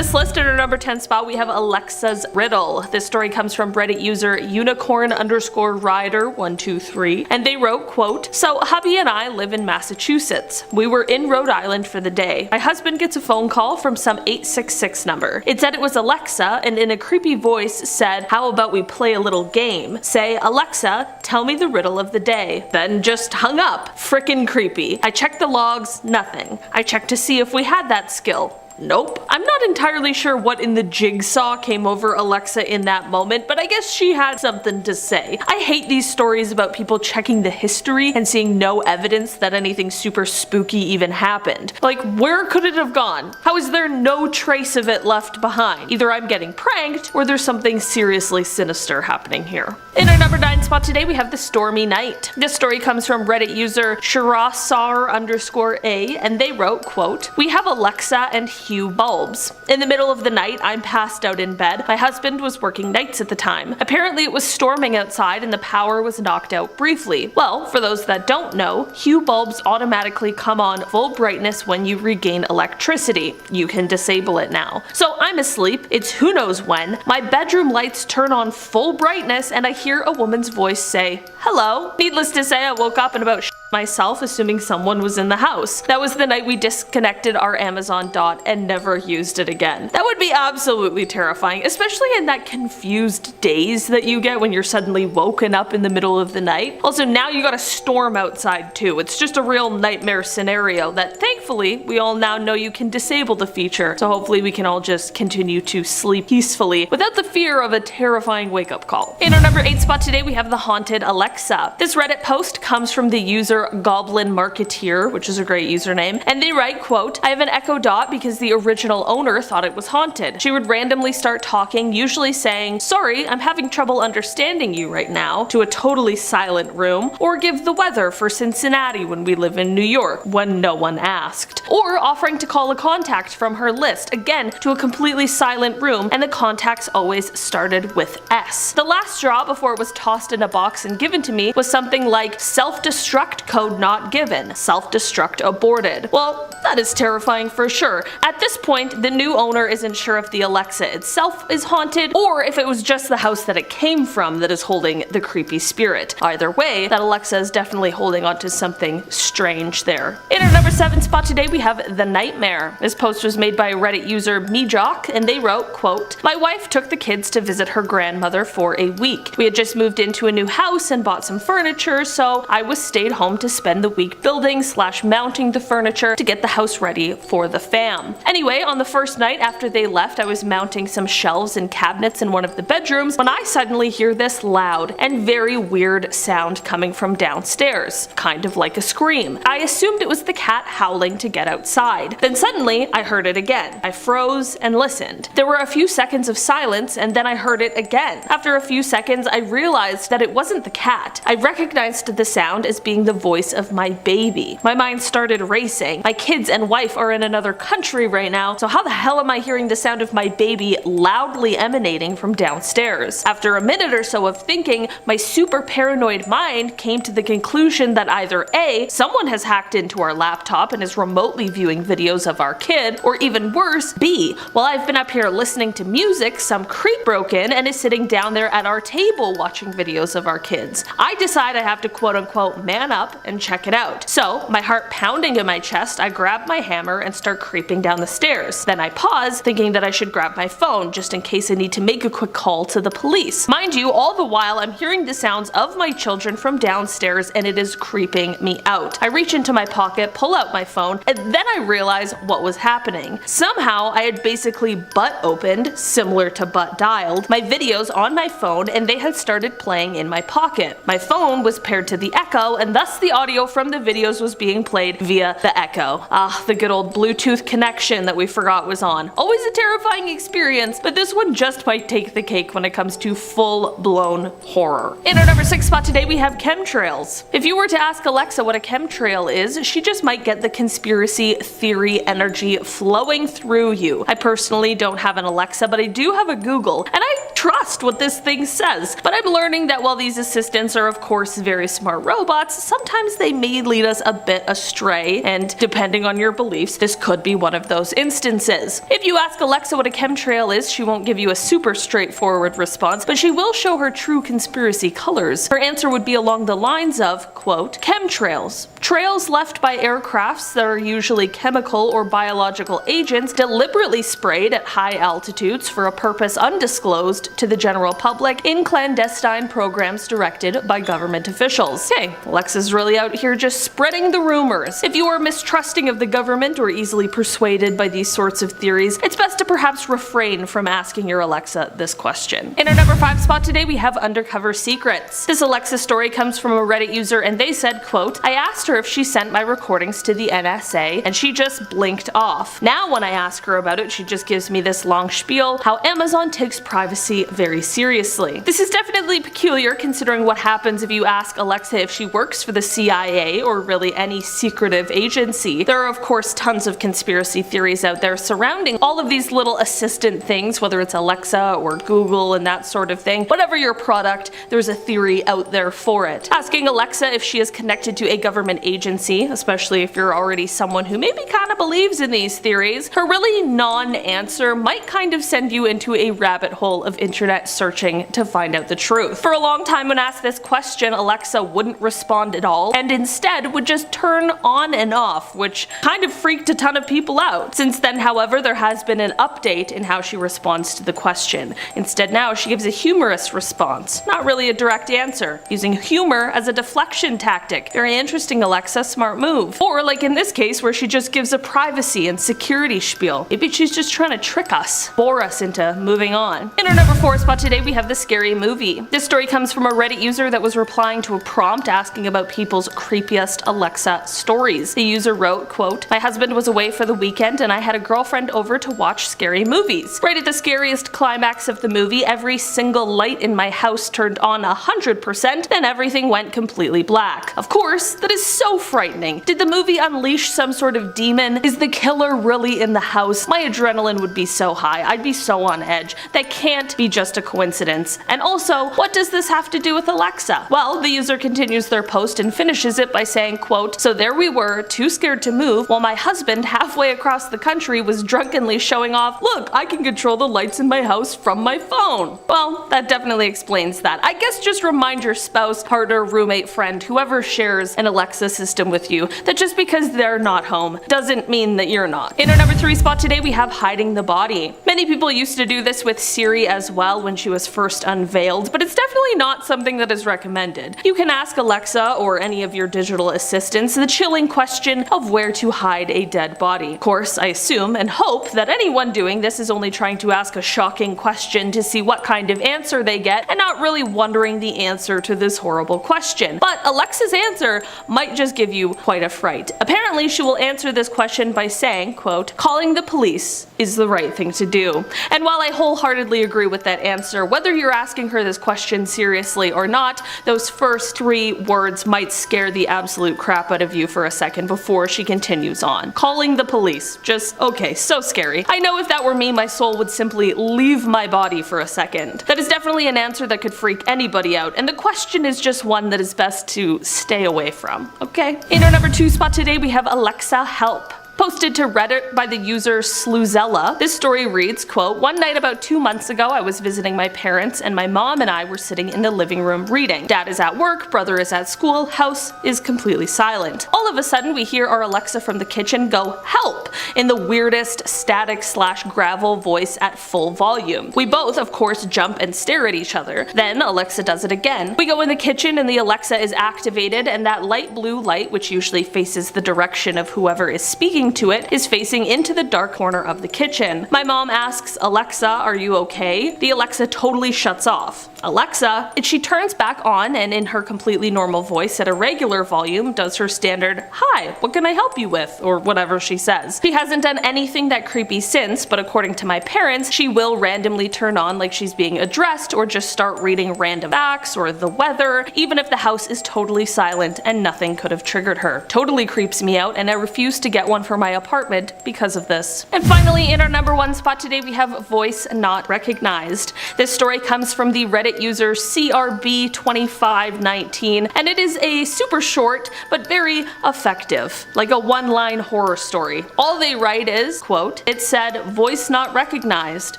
this list, in our number 10 spot, we have Alexa's Riddle. This story comes from Reddit user unicorn_rider123, and they wrote, quote, "So hubby and I live in Massachusetts. We were in Rhode Island for the day. My husband gets a phone call from some 866 number. It said it was Alexa, and in a creepy voice said, 'How about we play a little game? Say, Alexa, tell me the riddle of the day.' Then just hung up. Frickin' creepy. I checked the logs, nothing. I checked to see if we had that skill. Nope. I'm not entirely sure what in the jigsaw came over Alexa in that moment, but I guess she had something to say. I hate these stories about people checking the history and seeing no evidence that anything super spooky even happened. Like, where could it have gone? How is there no trace of it left behind? Either I'm getting pranked, or there's something seriously sinister happening here. In our number 9 spot today, we have The Stormy Night. This story comes from Reddit user Shirasar_A, and they wrote, quote, "We have Alexa and Hue bulbs. In the middle of the night, I'm passed out in bed. My husband was working nights at the time. Apparently it was storming outside and the power was knocked out briefly. Well, for those that don't know, Hue bulbs automatically come on full brightness when you regain electricity. You can disable it now. So I'm asleep, it's who knows when. My bedroom lights turn on full brightness and I hear a woman's voice say, 'Hello.' Needless to say, I woke up and about myself, assuming someone was in the house. That was the night we disconnected our Amazon Dot and never used it again. That would be absolutely terrifying, especially in that confused daze that you get when you're suddenly woken up in the middle of the night. Also, now you got a storm outside too. It's just a real nightmare scenario that thankfully we all now know you can disable the feature, so hopefully we can all just continue to sleep peacefully without the fear of a terrifying wake-up call. In our number 8 spot today, we have the haunted Alexa. This Reddit post comes from the user Goblin Marketeer, which is a great username, and they write, quote, "I have an Echo Dot because the original owner thought it was haunted. She would randomly start talking, usually saying, 'Sorry, I'm having trouble understanding you right now,' to a totally silent room, or give the weather for Cincinnati when we live in New York, when no one asked, or offering to call a contact from her list, again to a completely silent room, and the contacts always started with S. The last straw before it was tossed in a box and given to me was something like self-destruct code not given, self-destruct aborted." Well, that is terrifying for sure. At this point, the new owner isn't sure if the Alexa itself is haunted, or if it was just the house that it came from that is holding the creepy spirit. Either way, that Alexa is definitely holding onto something strange there. In our number 7 spot today, we have The Nightmare. This post was made by Reddit user MeJock, and they wrote, quote, "My wife took the kids to visit her grandmother for a week. We had just moved into a new house and bought some furniture, so I was stayed home to spend the week building/mounting the furniture to get the house ready for the fam. Anyway, on the first night after they left, I was mounting some shelves and cabinets in one of the bedrooms when I suddenly hear this loud and very weird sound coming from downstairs, kind of like a scream. I assumed it was the cat howling to get outside. Then suddenly, I heard it again. I froze and listened. There were a few seconds of silence and then I heard it again. After a few seconds, I realized that it wasn't the cat. I recognized the sound as being the voice of my baby. My mind started racing. My kids and wife are in another country right now, so how the hell am I hearing the sound of my baby loudly emanating from downstairs? After a minute or so of thinking, my super paranoid mind came to the conclusion that either A, someone has hacked into our laptop and is remotely viewing videos of our kid, or even worse, B, while I've been up here listening to music, some creep broke in and is sitting down there at our table watching videos of our kids. I decide I have to quote-unquote man up and check it out. So, my heart pounding in my chest, I grab my hammer and start creeping down the stairs. Then I pause, thinking that I should grab my phone just in case I need to make a quick call to the police. Mind you, all the while I'm hearing the sounds of my children from downstairs and it is creeping me out. I reach into my pocket, pull out my phone, and then I realize what was happening. Somehow I had basically butt opened, similar to butt dialed, my videos on my phone and they had started playing in my pocket. My phone was paired to the Echo and thus the audio from the videos was being played via the Echo. Ah, the good old Bluetooth connection that we forgot was on. Always a terrifying experience, but this one just might take the cake when it comes to full-blown horror. In our number 6 spot today, we have chemtrails. If you were to ask Alexa what a chemtrail is, she just might get the conspiracy theory energy flowing through you. I personally don't have an Alexa, but I do have a Google, and I trust what this thing says. But I'm learning that while these assistants are of course very smart robots, sometimes they may lead us a bit astray, and depending on your beliefs, this could be one of those instances. If you ask Alexa what a chemtrail is, she won't give you a super straightforward response, but she will show her true conspiracy colors. Her answer would be along the lines of, quote, chemtrails. Trails left by aircrafts that are usually chemical or biological agents deliberately sprayed at high altitudes for a purpose undisclosed to the general public in clandestine programs directed by government officials. Okay, Alexa's really out here just spreading the rumors. If you are mistrusting of the government or easily persuaded by these sorts of theories, it's best to perhaps refrain from asking your Alexa this question. In our number 5 spot today, we have undercover secrets. This Alexa story comes from a Reddit user, and they said, quote, I asked her if she sent my recordings to the NSA, and she just blinked off. Now when I ask her about it, she just gives me this long spiel how Amazon takes privacy very seriously. This is definitely peculiar considering what happens if you ask Alexa if she works for the CIA or really any secretive agency. There are of course tons of conspiracy theories out there surrounding all of these little assistant things, whether it's Alexa or Google and that sort of thing. Whatever your product, there's a theory out there for it. Asking Alexa if she is connected to a government agency, especially if you're already someone who maybe kind of believes in these theories, her really non-answer might kind of send you into a rabbit hole of internet searching to find out the truth. For a long time when asked this question, Alexa wouldn't respond at all, and instead would just turn on and off, which kind of freaked a ton of people out. Since then, however, there has been an update in how she responds to the question. Instead now she gives a humorous response, not really a direct answer, using humor as a deflection tactic. Very interesting, Alexa, smart move. Or like in this case where she just gives a privacy and security spiel. Maybe she's just trying to trick us, bore us into moving on. In our number 4 spot today, we have the scary movie. This story comes from a Reddit user that was replying to a prompt asking about people's creepiest Alexa stories. The user wrote, quote, my husband was away for the weekend and I had a girlfriend over to watch scary movies. Right at the scariest climax of the movie, every single light in my house turned on 100%, then everything went completely black. Of course, that is so frightening. Did the movie unleash some sort of demon? Is the killer really in the house? My adrenaline would be so high. I'd be so on edge. That can't be just a coincidence. And also, what does this have to do with Alexa? Well, the user continues their post and finishes it by saying, quote, so there we were, too scared to move, while my husband halfway across the country was drunkenly showing off, look, I can control the lights in my house from my phone. Well, that definitely explains that. I guess just remind your spouse, partner, roommate, friend, whoever shares an Alexa system with you, that just because they're not home doesn't mean that you're not. In our number 3 spot today, we have hiding the body. Many people used to do this with Siri as well when she was first unveiled, but it's definitely not something that is recommended. You can ask Alexa or any of your digital assistants the chilling question of where to hide a dead body. Of course, I assume and hope that anyone doing this is only trying to ask a shocking question to see what kind of answer they get and not really wondering the answer to this horrible question. But Alexa's answer might just give you quite a fright. Apparently, she will answer this question by saying, quote, calling the police is the right thing to do. And while I wholeheartedly agree with that answer, whether you're asking her this question seriously or not, those first 3 words might scare the absolute crap out of you for a second before she continues on. Calling the police. Just, okay, so scary. I know if that were me, my soul would simply leave my body for a second. That is definitely an answer that could freak anybody out, and the question is just one that is best to stay away from, okay? In our number 2 spot today, we have Alexa Help. Posted to Reddit by the user Sluzella, this story reads, quote, one night about 2 months ago I was visiting my parents and my mom and I were sitting in the living room reading. Dad is at work, brother is at school, house is completely silent. All of a sudden we hear our Alexa from the kitchen go, help, in the weirdest static/gravel voice at full volume. We both, of course, jump and stare at each other. Then Alexa does it again. We go in the kitchen and the Alexa is activated and that light blue light, which usually faces the direction of whoever is speaking to it, is facing into the dark corner of the kitchen. My mom asks, Alexa, are you okay? The Alexa totally shuts off. Alexa, and she turns back on and in her completely normal voice at a regular volume does her standard, "Hi, what can I help you with?" or whatever she says. She hasn't done anything that creepy since, but according to my parents, she will randomly turn on like she's being addressed or just start reading random facts or the weather, even if the house is totally silent and nothing could have triggered her. Totally creeps me out, and I refuse to get one for my apartment because of this. And finally, in our number one spot today, we have voice not recognized. This story comes from the Reddit user CRB2519, and it is a super short but very effective, like a one-line horror story. All they write is, quote, "It said voice not recognized,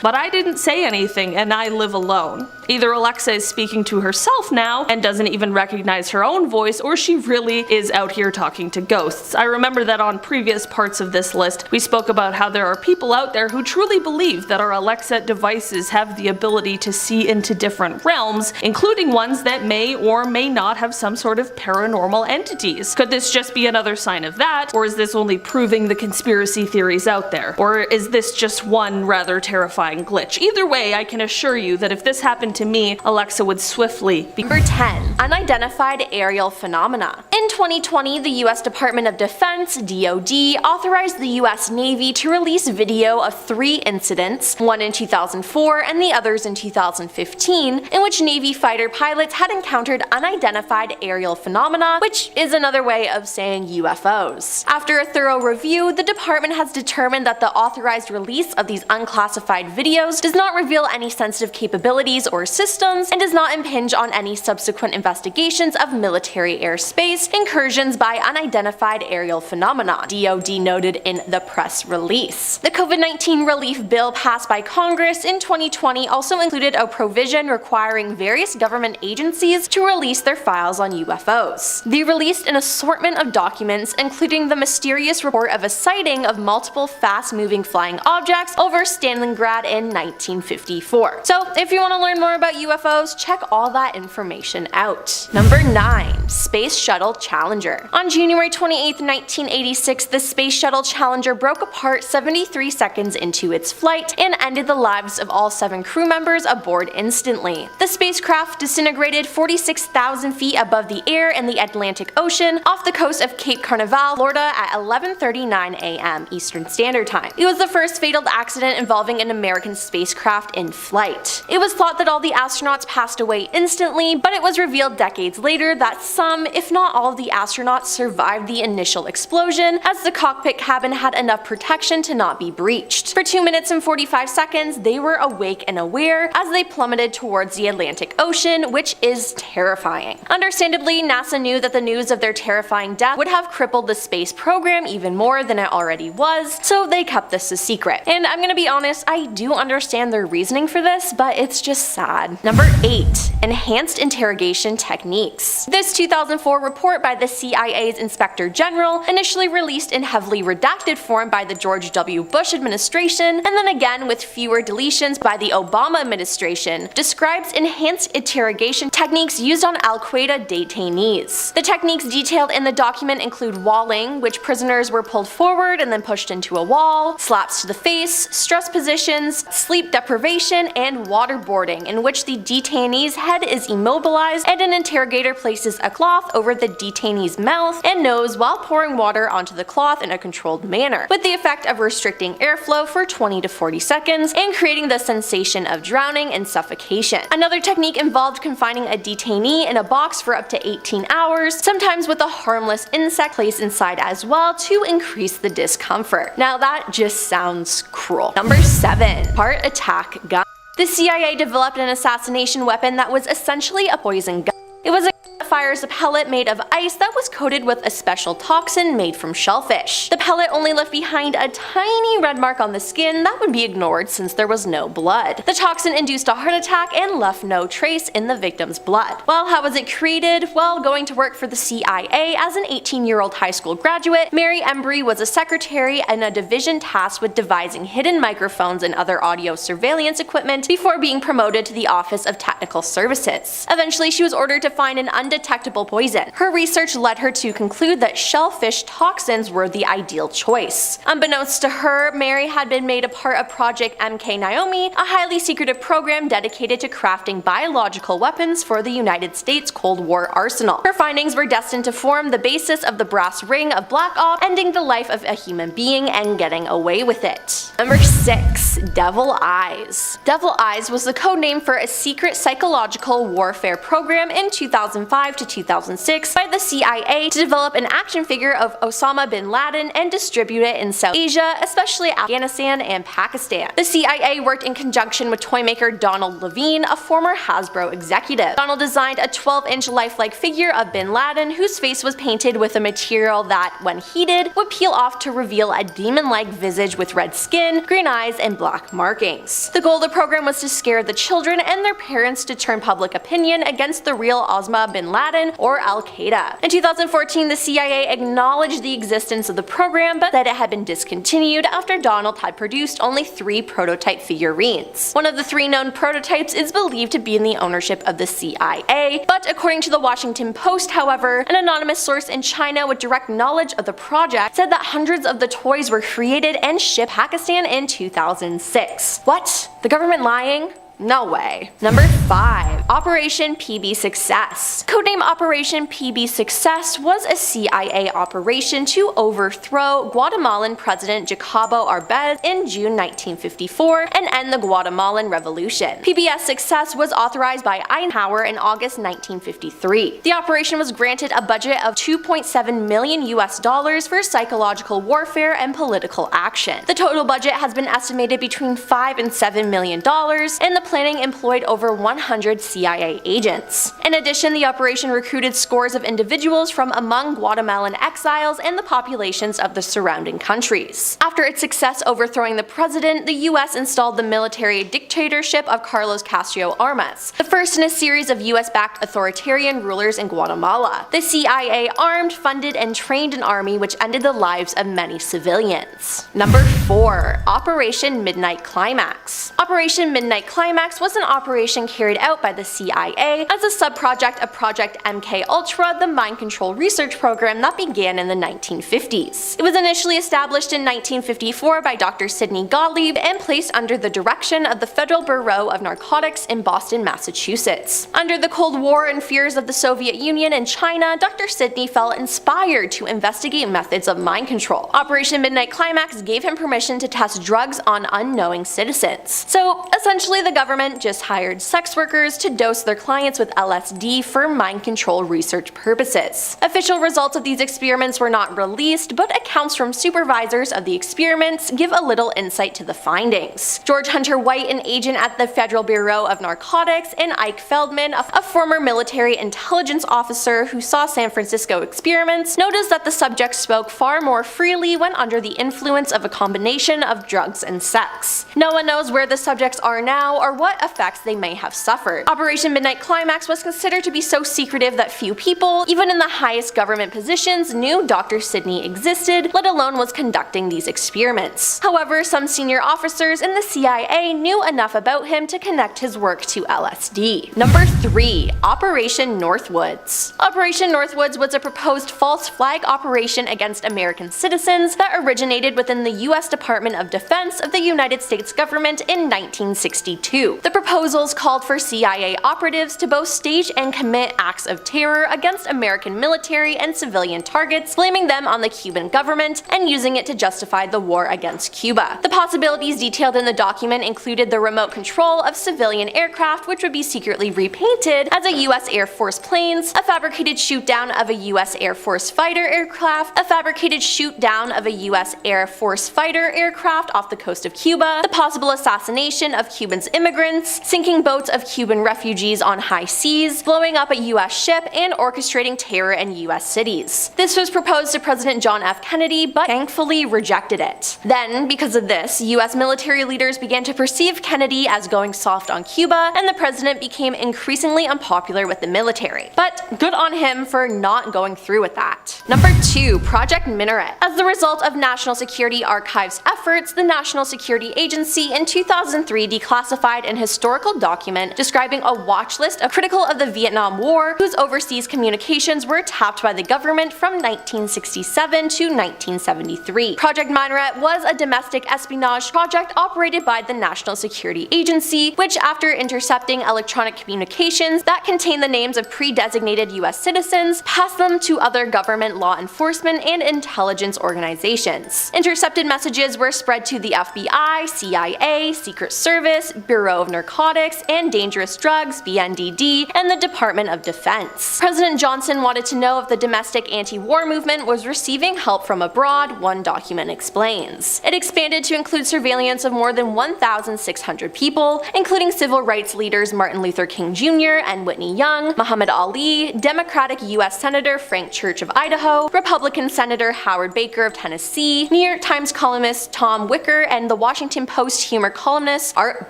but I didn't say anything and I live alone." Either Alexa is speaking to herself now and doesn't even recognize her own voice, or she really is out here talking to ghosts. I remember that on previous parts of this list, we spoke about how there are people out there who truly believe that our Alexa devices have the ability to see into different realms, including ones that may or may not have some sort of paranormal entities. Could this just be another sign of that, or is this only proving the conspiracy theories out there? Or is this just one rather terrifying glitch? Either way, I can assure you that if this happened to me, Alexa would swiftly be— Number 10. Unidentified aerial phenomena. In 2020, the US Department of Defense, DoD, authorized the US Navy to release video of 3 incidents, one in 2004 and the others in 2015, in which Navy fighter pilots had encountered unidentified aerial phenomena, which is another way of saying UFOs. After a thorough review, the department has determined that the authorized release of these unclassified videos does not reveal any sensitive capabilities or systems and does not impinge on any subsequent investigations of military airspace incursions by unidentified aerial phenomena, DoD noted in the press release. The COVID-19 relief bill passed by Congress in 2020 also included a provision requiring various government agencies to release their files on UFOs. They released an assortment of documents, including the mysterious report of a sighting of multiple fast-moving flying objects over Stalingrad in 1954. So if you want to learn more about UFOs, check all that information out. Number 9. Space Shuttle Challenger. On January 28, 1986, the Space Shuttle Challenger broke apart 73 seconds into its flight and ended the lives of all 7 crew members aboard instantly. The spacecraft disintegrated 46,000 feet above the air in the Atlantic Ocean off the coast of Cape Canaveral, Florida at 11:39 a.m. Eastern Standard Time. It was the first fatal accident involving an American spacecraft in flight. It was thought that all the astronauts passed away instantly, but it was revealed decades later that some, if not all of the astronauts survived the initial explosion, as the cockpit cabin had enough protection to not be breached. For 2 minutes and 45 seconds, they were awake and aware as they plummeted towards the Atlantic Ocean, which is terrifying. Understandably, NASA knew that the news of their terrifying death would have crippled the space program even more than it already was, so they kept this a secret. And I'm gonna be honest, I do understand their reasoning for this, but it's just sad. Number 8. Enhanced interrogation techniques. This 2004 report by the CIA's Inspector General, initially released in heavily redacted form by the George W. Bush administration, and then again with fewer deletions by the Obama administration, describes enhanced interrogation techniques used on Al-Qaeda detainees. The techniques detailed in the document include walling, which prisoners were pulled forward and then pushed into a wall, slaps to the face, stress positions, sleep deprivation, and waterboarding, in which the detainee's head is immobilized and an interrogator places a cloth over the detainee's mouth and nose while pouring water onto the cloth in a controlled manner, with the effect of restricting airflow for 20 to 40 seconds and creating the sensation of drowning and suffocation. Another technique involved confining a detainee in a box for up to 18 hours, sometimes with a harmless insect placed inside as well to increase the discomfort. Now that just sounds cruel. Number 7. Heart attack gun. The CIA developed an assassination weapon that was essentially a poison gun. It was a that fires a pellet made of ice that was coated with a special toxin made from shellfish. The pellet only left behind a tiny red mark on the skin that would be ignored since there was no blood. The toxin induced a heart attack and left no trace in the victim's blood. Well, how was it created? Well, going to work for the CIA as an 18-year-old high school graduate, Mary Embry was a secretary in a division tasked with devising hidden microphones and other audio surveillance equipment before being promoted to the Office of Technical Services. Eventually, she was ordered to find an undetectable poison. Her research led her to conclude that shellfish toxins were the ideal choice. Unbeknownst to her, Mary had been made a part of Project MK Naomi, a highly secretive program dedicated to crafting biological weapons for the United States Cold War arsenal. Her findings were destined to form the basis of the brass ring of Black Ops, ending the life of a human being and getting away with it. Number 6. Devil Eyes. Devil Eyes was the code name for a secret psychological warfare program in 2005 to 2006 by the CIA to develop an action figure of Osama bin Laden and distribute it in South Asia, especially Afghanistan and Pakistan. The CIA worked in conjunction with toymaker Donald Levine, a former Hasbro executive. Donald designed a 12-inch lifelike figure of bin Laden whose face was painted with a material that, when heated, would peel off to reveal a demon-like visage with red skin, green eyes, and black markings. The goal of the program was to scare the children and their parents to turn public opinion against the real Osama bin Laden or Al-Qaeda. In 2014, the CIA acknowledged the existence of the program but that it had been discontinued after Donald had produced only 3 prototype figurines. One of the 3 known prototypes is believed to be in the ownership of the CIA, but according to the Washington Post, however, an anonymous source in China with direct knowledge of the project said that hundreds of the toys were created and shipped to Pakistan in 2006. What? The government lying? No way. Number 5. Operation PB Success. Codename Operation PB Success was a CIA operation to overthrow Guatemalan President Jacobo Arbenz in June 1954 and end the Guatemalan Revolution. PBS Success was authorized by Eisenhower in August 1953. The operation was granted a budget of $2.7 million for psychological warfare and political action. The total budget has been estimated between $5 and $7 million, and the planning employed over 100 CIA agents. In addition, the operation recruited scores of individuals from among Guatemalan exiles and the populations of the surrounding countries. After its success overthrowing the president, the US installed the military dictatorship of Carlos Castro Armas, the first in a series of US-backed authoritarian rulers in Guatemala. The CIA armed, funded, and trained an army which ended the lives of many civilians. Number 4. Operation Midnight Climax. Operation Midnight Climax was an operation carried out by the CIA as a subproject of Project MK Ultra, the mind control research program that began in the 1950s. It was initially established in 1954 by Dr. Sidney Gottlieb and placed under the direction of the Federal Bureau of Narcotics in Boston, Massachusetts. Under the Cold War and fears of the Soviet Union and China, Dr. Sidney felt inspired to investigate methods of mind control. Operation Midnight Climax gave him permission to test drugs on unknowing citizens. So essentially, the government just hired sex workers to dose their clients with LSD for mind control research purposes. Official results of these experiments were not released, but accounts from supervisors of the experiments give a little insight to the findings. George Hunter White, an agent at the Federal Bureau of Narcotics, and Ike Feldman, a former military intelligence officer who saw San Francisco experiments, noticed that the subjects spoke far more freely when under the influence of a combination of drugs and sex. No one knows where the subjects are now or what effects they may have suffered. Operation Midnight Climax was considered to be so secretive that few people, even in the highest government positions, knew Dr. Sidney existed, let alone was conducting these experiments. However, some senior officers in the CIA knew enough about him to connect his work to LSD. Number 3. Operation Northwoods. Operation Northwoods was a proposed false flag operation against American citizens that originated within the US Department of Defense of the United States government in 1962. The proposals called for CIA operatives to both stage and commit acts of terror against American military and civilian targets, blaming them on the Cuban government and using it to justify the war against Cuba. The possibilities detailed in the document included the remote control of civilian aircraft, which would be secretly repainted as a US Air Force planes, a fabricated shoot-down of a US Air Force fighter aircraft, a fabricated shoot-down of a US Air Force fighter aircraft off the coast of Cuba, the possible assassination of Cubans' immigrants, sinking boats of Cuban refugees on high seas, blowing up a US ship, and orchestrating terror in US cities. This was proposed to President John F. Kennedy, but thankfully rejected it. Then, because of this, US military leaders began to perceive Kennedy as going soft on Cuba, and the president became increasingly unpopular with the military. But good on him for not going through with that. Number 2. Project Minaret. As the result of National Security Archive's efforts, the National Security Agency in 2003 declassified declassified and historical document describing a watch list of critical of the Vietnam War whose overseas communications were tapped by the government from 1967 to 1973. Project Minaret was a domestic espionage project operated by the National Security Agency, which, after intercepting electronic communications that contained the names of pre-designated US citizens, passed them to other government law enforcement and intelligence organizations. Intercepted messages were spread to the FBI, CIA, Secret Service, Bureau of Narcotics and Dangerous Drugs (BNDD), and the Department of Defense. President Johnson wanted to know if the domestic anti-war movement was receiving help from abroad, one document explains. It expanded to include surveillance of more than 1,600 people, including civil rights leaders Martin Luther King Jr. and Whitney Young, Muhammad Ali, Democratic U.S. Senator Frank Church of Idaho, Republican Senator Howard Baker of Tennessee, New York Times columnist Tom Wicker, and the Washington Post humor columnist Art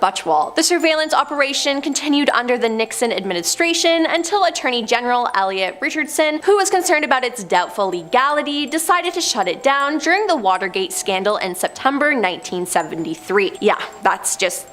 Butchwald. The surveillance operation continued under the Nixon administration until Attorney General Elliot Richardson, who was concerned about its doubtful legality, decided to shut it down during the Watergate scandal in September 1973. Yeah, that's just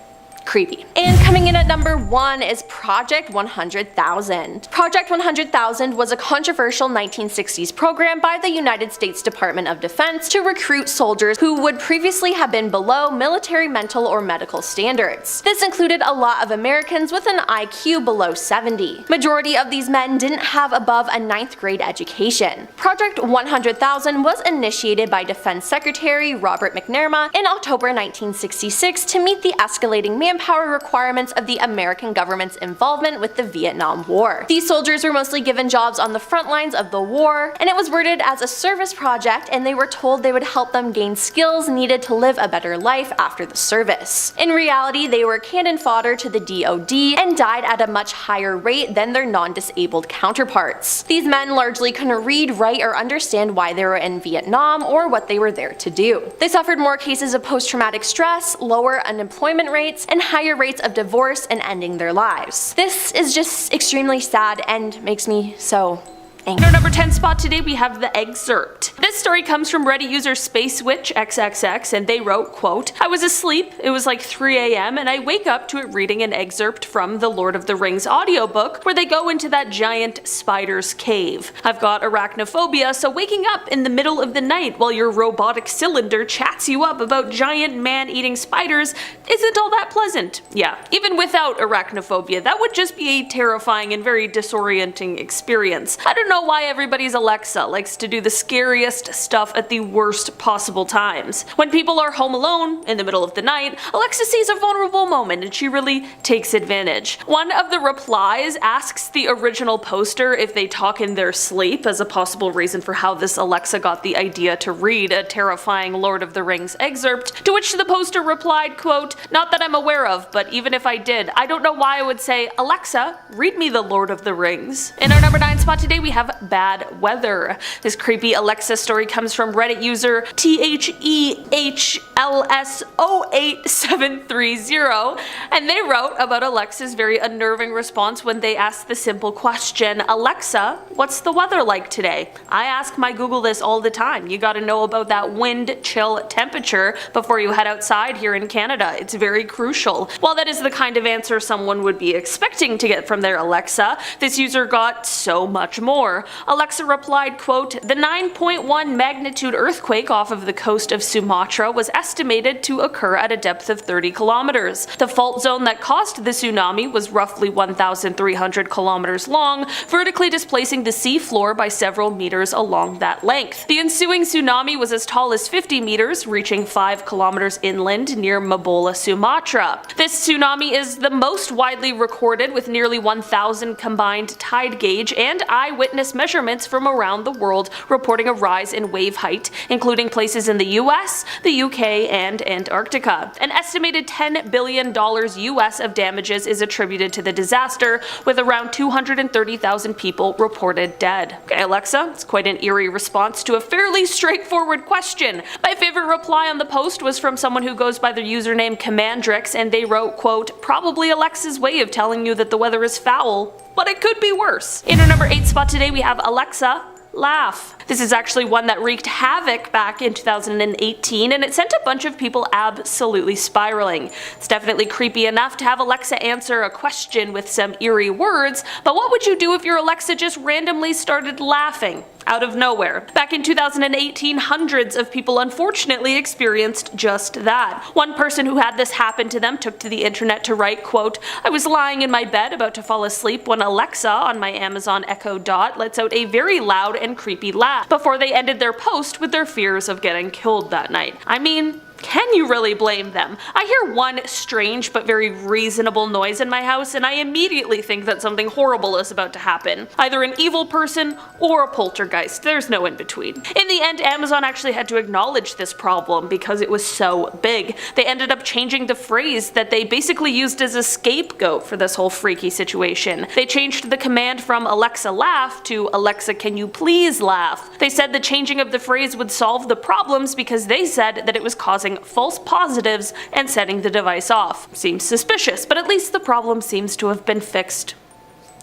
creepy. And coming in at number 1 is Project 100,000. Project 100,000 was a controversial 1960s program by the United States Department of Defense to recruit soldiers who would previously have been below military mental or medical standards. This included a lot of Americans with an IQ below 70. Majority of these men didn't have above a 9th grade education. Project 100,000 was initiated by Defense Secretary Robert McNamara in October 1966 to meet the escalating manpower requirements of the American government's involvement with the Vietnam War. These soldiers were mostly given jobs on the front lines of the war, and it was worded as a service project, and they were told they would help them gain skills needed to live a better life after the service. In reality, they were cannon fodder to the DoD and died at a much higher rate than their non-disabled counterparts. These men largely couldn't read, write, or understand why they were in Vietnam or what they were there to do. They suffered more cases of post-traumatic stress, lower unemployment rates, and higher rates of divorce and ending their lives. This is just extremely sad and makes me so In our number 10 spot today we have the excerpt. This story comes from Reddit user SpaceWitchXXX, and they wrote, quote, "I was asleep, it was like 3 a.m. and I wake up to it reading an excerpt from the Lord of the Rings audiobook where they go into that giant spider's cave. I've got arachnophobia, so waking up in the middle of the night while your robotic cylinder chats you up about giant man-eating spiders isn't all that pleasant." Yeah, even without arachnophobia, that would just be a terrifying and very disorienting experience. I don't know why everybody's Alexa likes to do the scariest stuff at the worst possible times. When people are home alone in the middle of the night, Alexa sees a vulnerable moment and she really takes advantage. One of the replies asks the original poster if they talk in their sleep as a possible reason for how this Alexa got the idea to read a terrifying Lord of the Rings excerpt, to which the poster replied, quote, "Not that I'm aware of, but even if I did, I don't know why I would say, Alexa, read me the Lord of the Rings." In our number 9 spot today we have bad weather. This creepy Alexa story comes from Reddit user THEHLS08730, and they wrote about Alexa's very unnerving response when they asked the simple question, "Alexa, what's the weather like today?" I ask my Google this all the time. You gotta know about that wind chill temperature before you head outside here in Canada. It's very crucial. While that is the kind of answer someone would be expecting to get from their Alexa, this user got so much more. Alexa replied, quote, "The 9.1 magnitude earthquake off of the coast of Sumatra was estimated to occur at a depth of 30 kilometers. The fault zone that caused the tsunami was roughly 1,300 kilometers long, vertically displacing the sea floor by several meters along that length. The ensuing tsunami was as tall as 50 meters, reaching 5 kilometers inland near Mabola, Sumatra. This tsunami is the most widely recorded, with nearly 1,000 combined tide gauge and eyewitness measurements from around the world reporting a rise in wave height, including places in the US, the UK, and Antarctica. An estimated $10 billion US of damages is attributed to the disaster, with around 230,000 people reported dead." Okay, Alexa, it's quite an eerie response to a fairly straightforward question. My favorite reply on the post was from someone who goes by the username Commandrix, and they wrote, quote, "Probably Alexa's way of telling you that the weather is foul, but it could be worse." In our number 8 spot today we have Alexa, laugh. This is actually one that wreaked havoc back in 2018, and it sent a bunch of people absolutely spiraling. It's definitely creepy enough to have Alexa answer a question with some eerie words, but what would you do if your Alexa just randomly started laughing out of nowhere? Back in 2018, hundreds of people unfortunately experienced just that. One person who had this happen to them took to the internet to write, quote, "I was lying in my bed about to fall asleep when Alexa on my Amazon Echo Dot lets out a very loud and creepy laugh," before they ended their post with their fears of getting killed that night. I mean, can you really blame them? I hear one strange but very reasonable noise in my house and I immediately think that something horrible is about to happen. Either an evil person or a poltergeist. There's no in between. In the end, Amazon actually had to acknowledge this problem because it was so big. They ended up changing the phrase that they basically used as a scapegoat for this whole freaky situation. They changed the command from Alexa laugh to Alexa can you please laugh. They said the changing of the phrase would solve the problems because they said that it was causing false positives and setting the device off. Seems suspicious, but at least the problem seems to have been fixed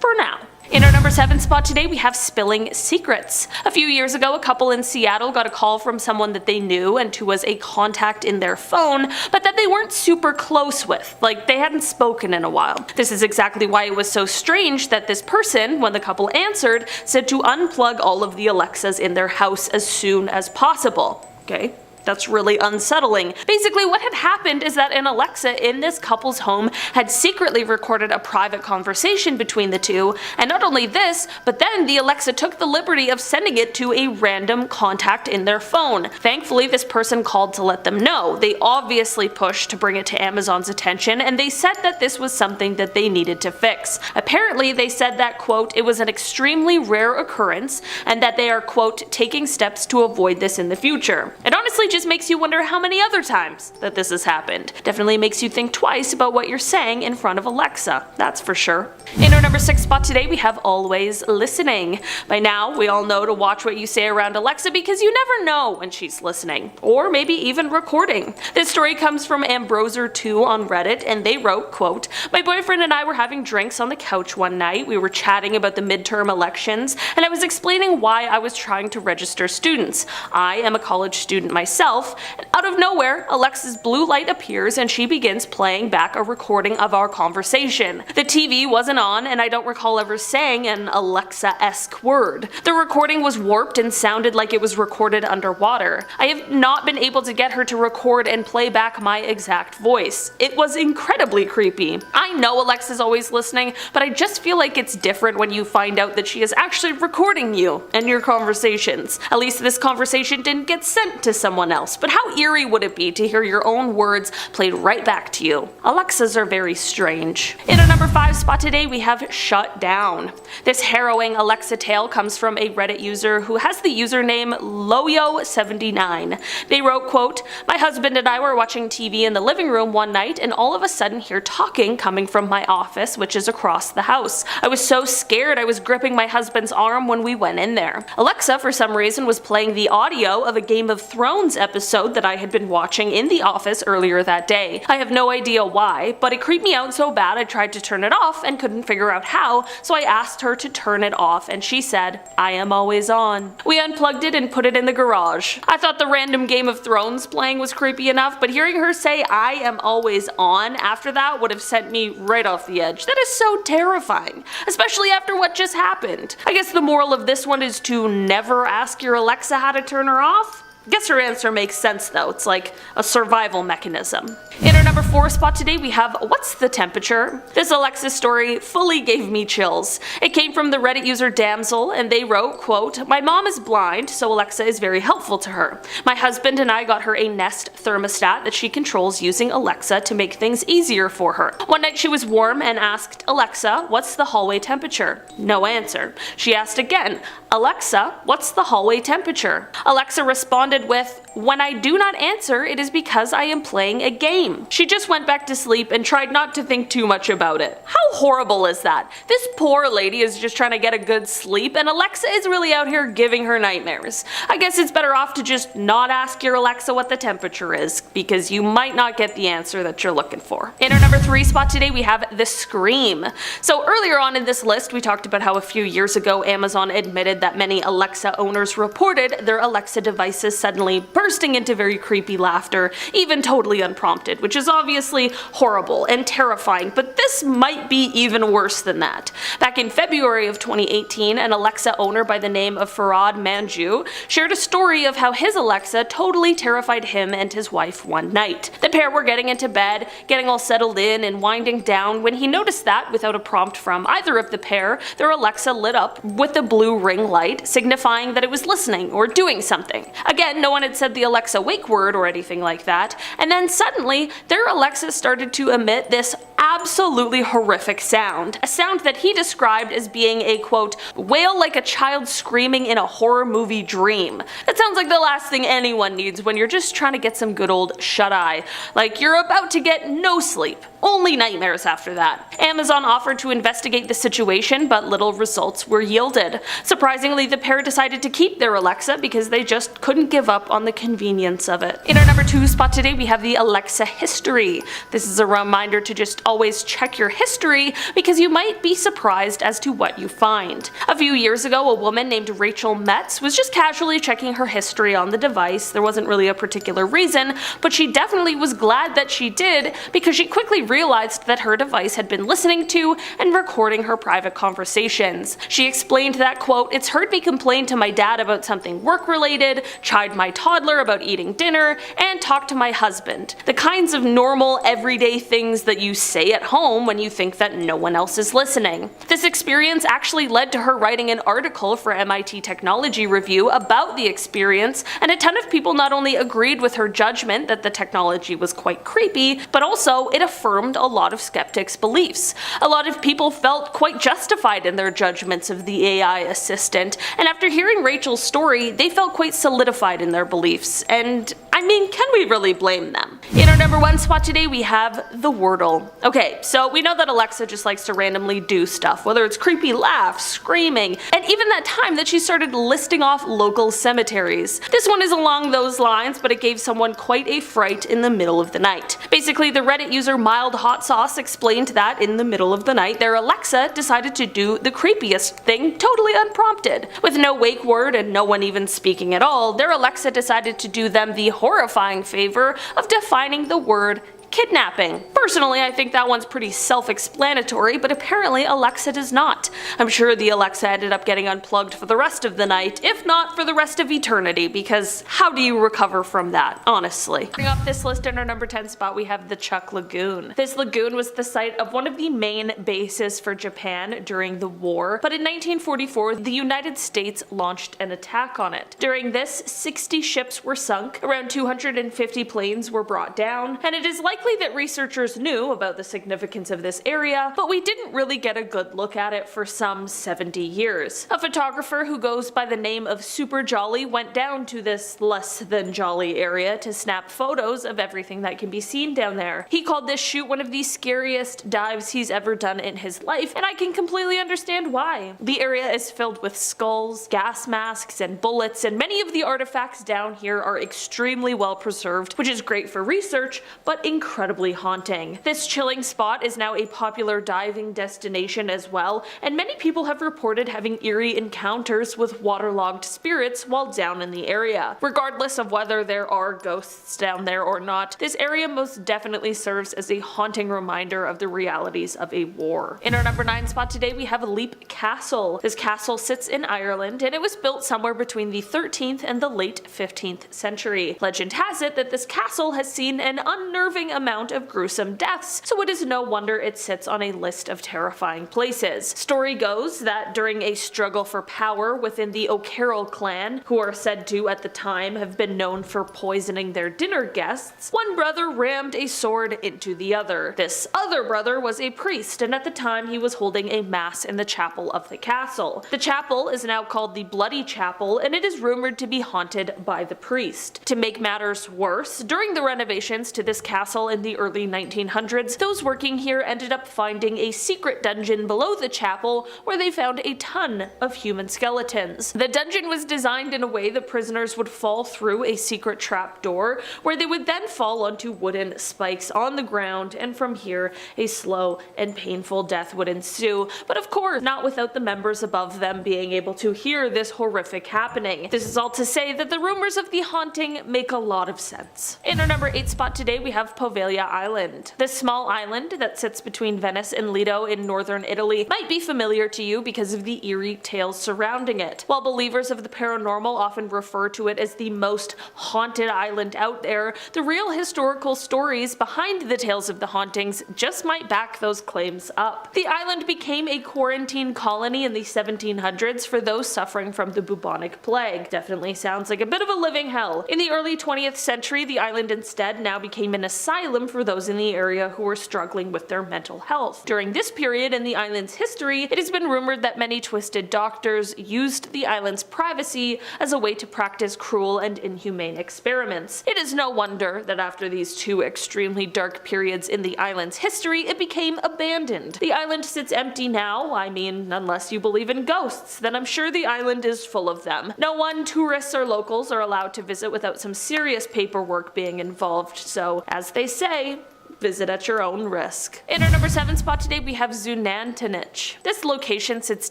for now. In our number 7 spot today, we have spilling secrets. A few years ago, a couple in Seattle got a call from someone that they knew and who was a contact in their phone, but that they weren't super close with, like they hadn't spoken in a while. This is exactly why it was so strange that this person, when the couple answered, said to unplug all of the Alexas in their house as soon as possible. Okay. That's really unsettling. Basically, what had happened is that an Alexa in this couple's home had secretly recorded a private conversation between the two, and not only this, but then the Alexa took the liberty of sending it to a random contact in their phone. Thankfully, this person called to let them know. They obviously pushed to bring it to Amazon's attention, and they said that this was something that they needed to fix. Apparently, they said that, quote, it was an extremely rare occurrence, and that they are, quote, taking steps to avoid this in the future. It honestly just makes you wonder how many other times that this has happened. Definitely makes you think twice about what you're saying in front of Alexa, that's for sure. In our number 6 spot today, we have always listening. By now, we all know to watch what you say around Alexa because you never know when she's listening, or maybe even recording. This story comes from Ambroser2 on Reddit, and they wrote, quote, "My boyfriend and I were having drinks on the couch one night. We were chatting about the midterm elections, and I was explaining why I was trying to register students. I am a college student myself, and out of nowhere, Alexa's blue light appears and she begins playing back a recording of our conversation. The TV wasn't on and I don't recall ever saying an Alexa-esque word. The recording was warped and sounded like it was recorded underwater. I have not been able to get her to record and play back my exact voice. It was incredibly creepy. I know Alexa's always listening, but I just feel like it's different when you find out that she is actually recording you and your conversations. At least this conversation didn't get sent to someone else. But how eerie would it be to hear your own words played right back to you? Alexas are very strange." In our number 5 spot today, we have shut down. This harrowing Alexa tale comes from a Reddit user who has the username Loyo79. They wrote, quote, "My husband and I were watching TV in the living room one night and all of a sudden hear talking coming from my office, which is across the house. I was so scared I was gripping my husband's arm when we went in there. Alexa, for some reason, was playing the audio of a Game of Thrones episode that I had been watching in the office earlier that day. I have no idea why, but it creeped me out so bad I tried to turn it off and couldn't figure out how, so I asked her to turn it off and she said, 'I am always on.' We unplugged it and put it in the garage. I thought the random Game of Thrones playing was creepy enough, but hearing her say 'I am always on' after that would have sent me right off the edge. That is so terrifying, especially after what just happened. I guess the moral of this one is to never ask your Alexa how to turn her off. Guess her answer makes sense though, it's like a survival mechanism. In our number 4 spot today we have What's the Temperature? This Alexa story fully gave me chills. It came from the Reddit user Damsel and they wrote, quote, "My mom is blind, so Alexa is very helpful to her. My husband and I got her a Nest thermostat that she controls using Alexa to make things easier for her. One night she was warm and asked, 'Alexa, what's the hallway temperature?' No answer. She asked again, 'Alexa, what's the hallway temperature?' Alexa responded with, 'When I do not answer, it is because I am playing a game.' She just went back to sleep and tried not to think too much about it. How horrible is that? This poor lady is just trying to get a good sleep and Alexa is really out here giving her nightmares. I guess it's better off to just not ask your Alexa what the temperature is, because you might not get the answer that you're looking for. In our number 3 spot today we have The Scream. So earlier on in this list we talked about how a few years ago Amazon admitted that many Alexa owners reported their Alexa devices suddenly bursting into very creepy laughter, even totally unprompted, which is obviously horrible and terrifying, but this might be even worse than that. Back in February of 2018, an Alexa owner by the name of Farad Manju shared a story of how his Alexa totally terrified him and his wife one night. The pair were getting into bed, getting all settled in and winding down when he noticed that, without a prompt from either of the pair, their Alexa lit up with a blue ring light, signifying that it was listening or doing something. Again, no one had said the Alexa wake word or anything like that, and then suddenly their Alexa started to emit this absolutely horrific sound. A sound that he described as being a quote, wail like a child screaming in a horror movie dream. That sounds like the last thing anyone needs when you're just trying to get some good old shut-eye. Like you're about to get no sleep. Only nightmares after that. Amazon offered to investigate the situation, but little results were yielded. Surprisingly, the pair decided to keep their Alexa because they just couldn't give up on the convenience of it. In our number 2 spot today, we have the Alexa history. This is a reminder to just always check your history because you might be surprised as to what you find. A few years ago, a woman named Rachel Metz was just casually checking her history on the device. There wasn't really a particular reason, but she definitely was glad that she did because she quickly realized that her device had been listening to and recording her private conversations. She explained that, quote, it's heard me complain to my dad about something work-related, chide my toddler about eating dinner, and talk to my husband. The kinds of normal, everyday things that you say at home when you think that no one else is listening. This experience actually led to her writing an article for MIT Technology Review about the experience, and a ton of people not only agreed with her judgment that the technology was quite creepy, but also it affirmed a lot of skeptics' beliefs. A lot of people felt quite justified in their judgments of the AI assistant, and after hearing Rachel's story, they felt quite solidified in their beliefs, and I mean, can we really blame them? In our number 1 spot today, we have the Wordle. Okay, so we know that Alexa just likes to randomly do stuff, whether it's creepy laughs, screaming, and even that time that she started listing off local cemeteries. This one is along those lines, but it gave someone quite a fright in the middle of the night. Basically, the Reddit user Mild Hot Sauce explained that in the middle of the night, their Alexa decided to do the creepiest thing totally unprompted. With no wake word and no one even speaking at all, their Alexa decided to do them the horrifying favor of defining the word kidnapping. Personally, I think that one's pretty self-explanatory, but apparently Alexa does not. I'm sure the Alexa ended up getting unplugged for the rest of the night, if not for the rest of eternity, because how do you recover from that, honestly? Bring up this list in our number 10 spot, we have the Chuck Lagoon. This lagoon was the site of one of the main bases for Japan during the war, but in 1944, the United States launched an attack on it. During this, 60 ships were sunk, around 250 planes were brought down, and it is likely that researchers knew about the significance of this area, but we didn't really get a good look at it for some 70 years. A photographer who goes by the name of Super Jolly went down to this less than jolly area to snap photos of everything that can be seen down there. He called this shoot one of the scariest dives he's ever done in his life, and I can completely understand why. The area is filled with skulls, gas masks, and bullets, and many of the artifacts down here are extremely well preserved, which is great for research, but incredibly haunting. This chilling spot is now a popular diving destination as well, and many people have reported having eerie encounters with waterlogged spirits while down in the area. Regardless of whether there are ghosts down there or not, this area most definitely serves as a haunting reminder of the realities of a war. In our number 9 spot today, we have Leap Castle. This castle sits in Ireland, and it was built somewhere between the 13th and the late 15th century. Legend has it that this castle has seen an unnerving amount of gruesome deaths, so it is no wonder it sits on a list of terrifying places. Story goes that during a struggle for power within the O'Carroll clan, who are said to at the time have been known for poisoning their dinner guests, one brother rammed a sword into the other. This other brother was a priest, and at the time he was holding a mass in the chapel of the castle. The chapel is now called the Bloody Chapel, and it is rumored to be haunted by the priest. To make matters worse, during the renovations to this castle, Cathedral in the early 1900s, those working here ended up finding a secret dungeon below the chapel where they found a ton of human skeletons. The dungeon was designed in a way that prisoners would fall through a secret trap door, where they would then fall onto wooden spikes on the ground, and from here a slow and painful death would ensue, but of course not without the members above them being able to hear this horrific happening. This is all to say that the rumors of the haunting make a lot of sense. In our number 8 spot today we have Poveglia Island. This small island that sits between Venice and Lido in northern Italy might be familiar to you because of the eerie tales surrounding it. While believers of the paranormal often refer to it as the most haunted island out there, the real historical stories behind the tales of the hauntings just might back those claims up. The island became a quarantine colony in the 1700s for those suffering from the bubonic plague. Definitely sounds like a bit of a living hell. In the early 20th century, the island instead now became an asylum for those in the area who were struggling with their mental health. During this period in the island's history, it has been rumored that many twisted doctors used the island's privacy as a way to practice cruel and inhumane experiments. It is no wonder that after these two extremely dark periods in the island's history, it became abandoned. The island sits empty now. I mean, unless you believe in ghosts, then I'm sure the island is full of them. No one, tourists or locals, are allowed to visit without some serious paperwork being involved, so as they say, visit at your own risk. In our number 7 spot today we have Zunantanich. This location sits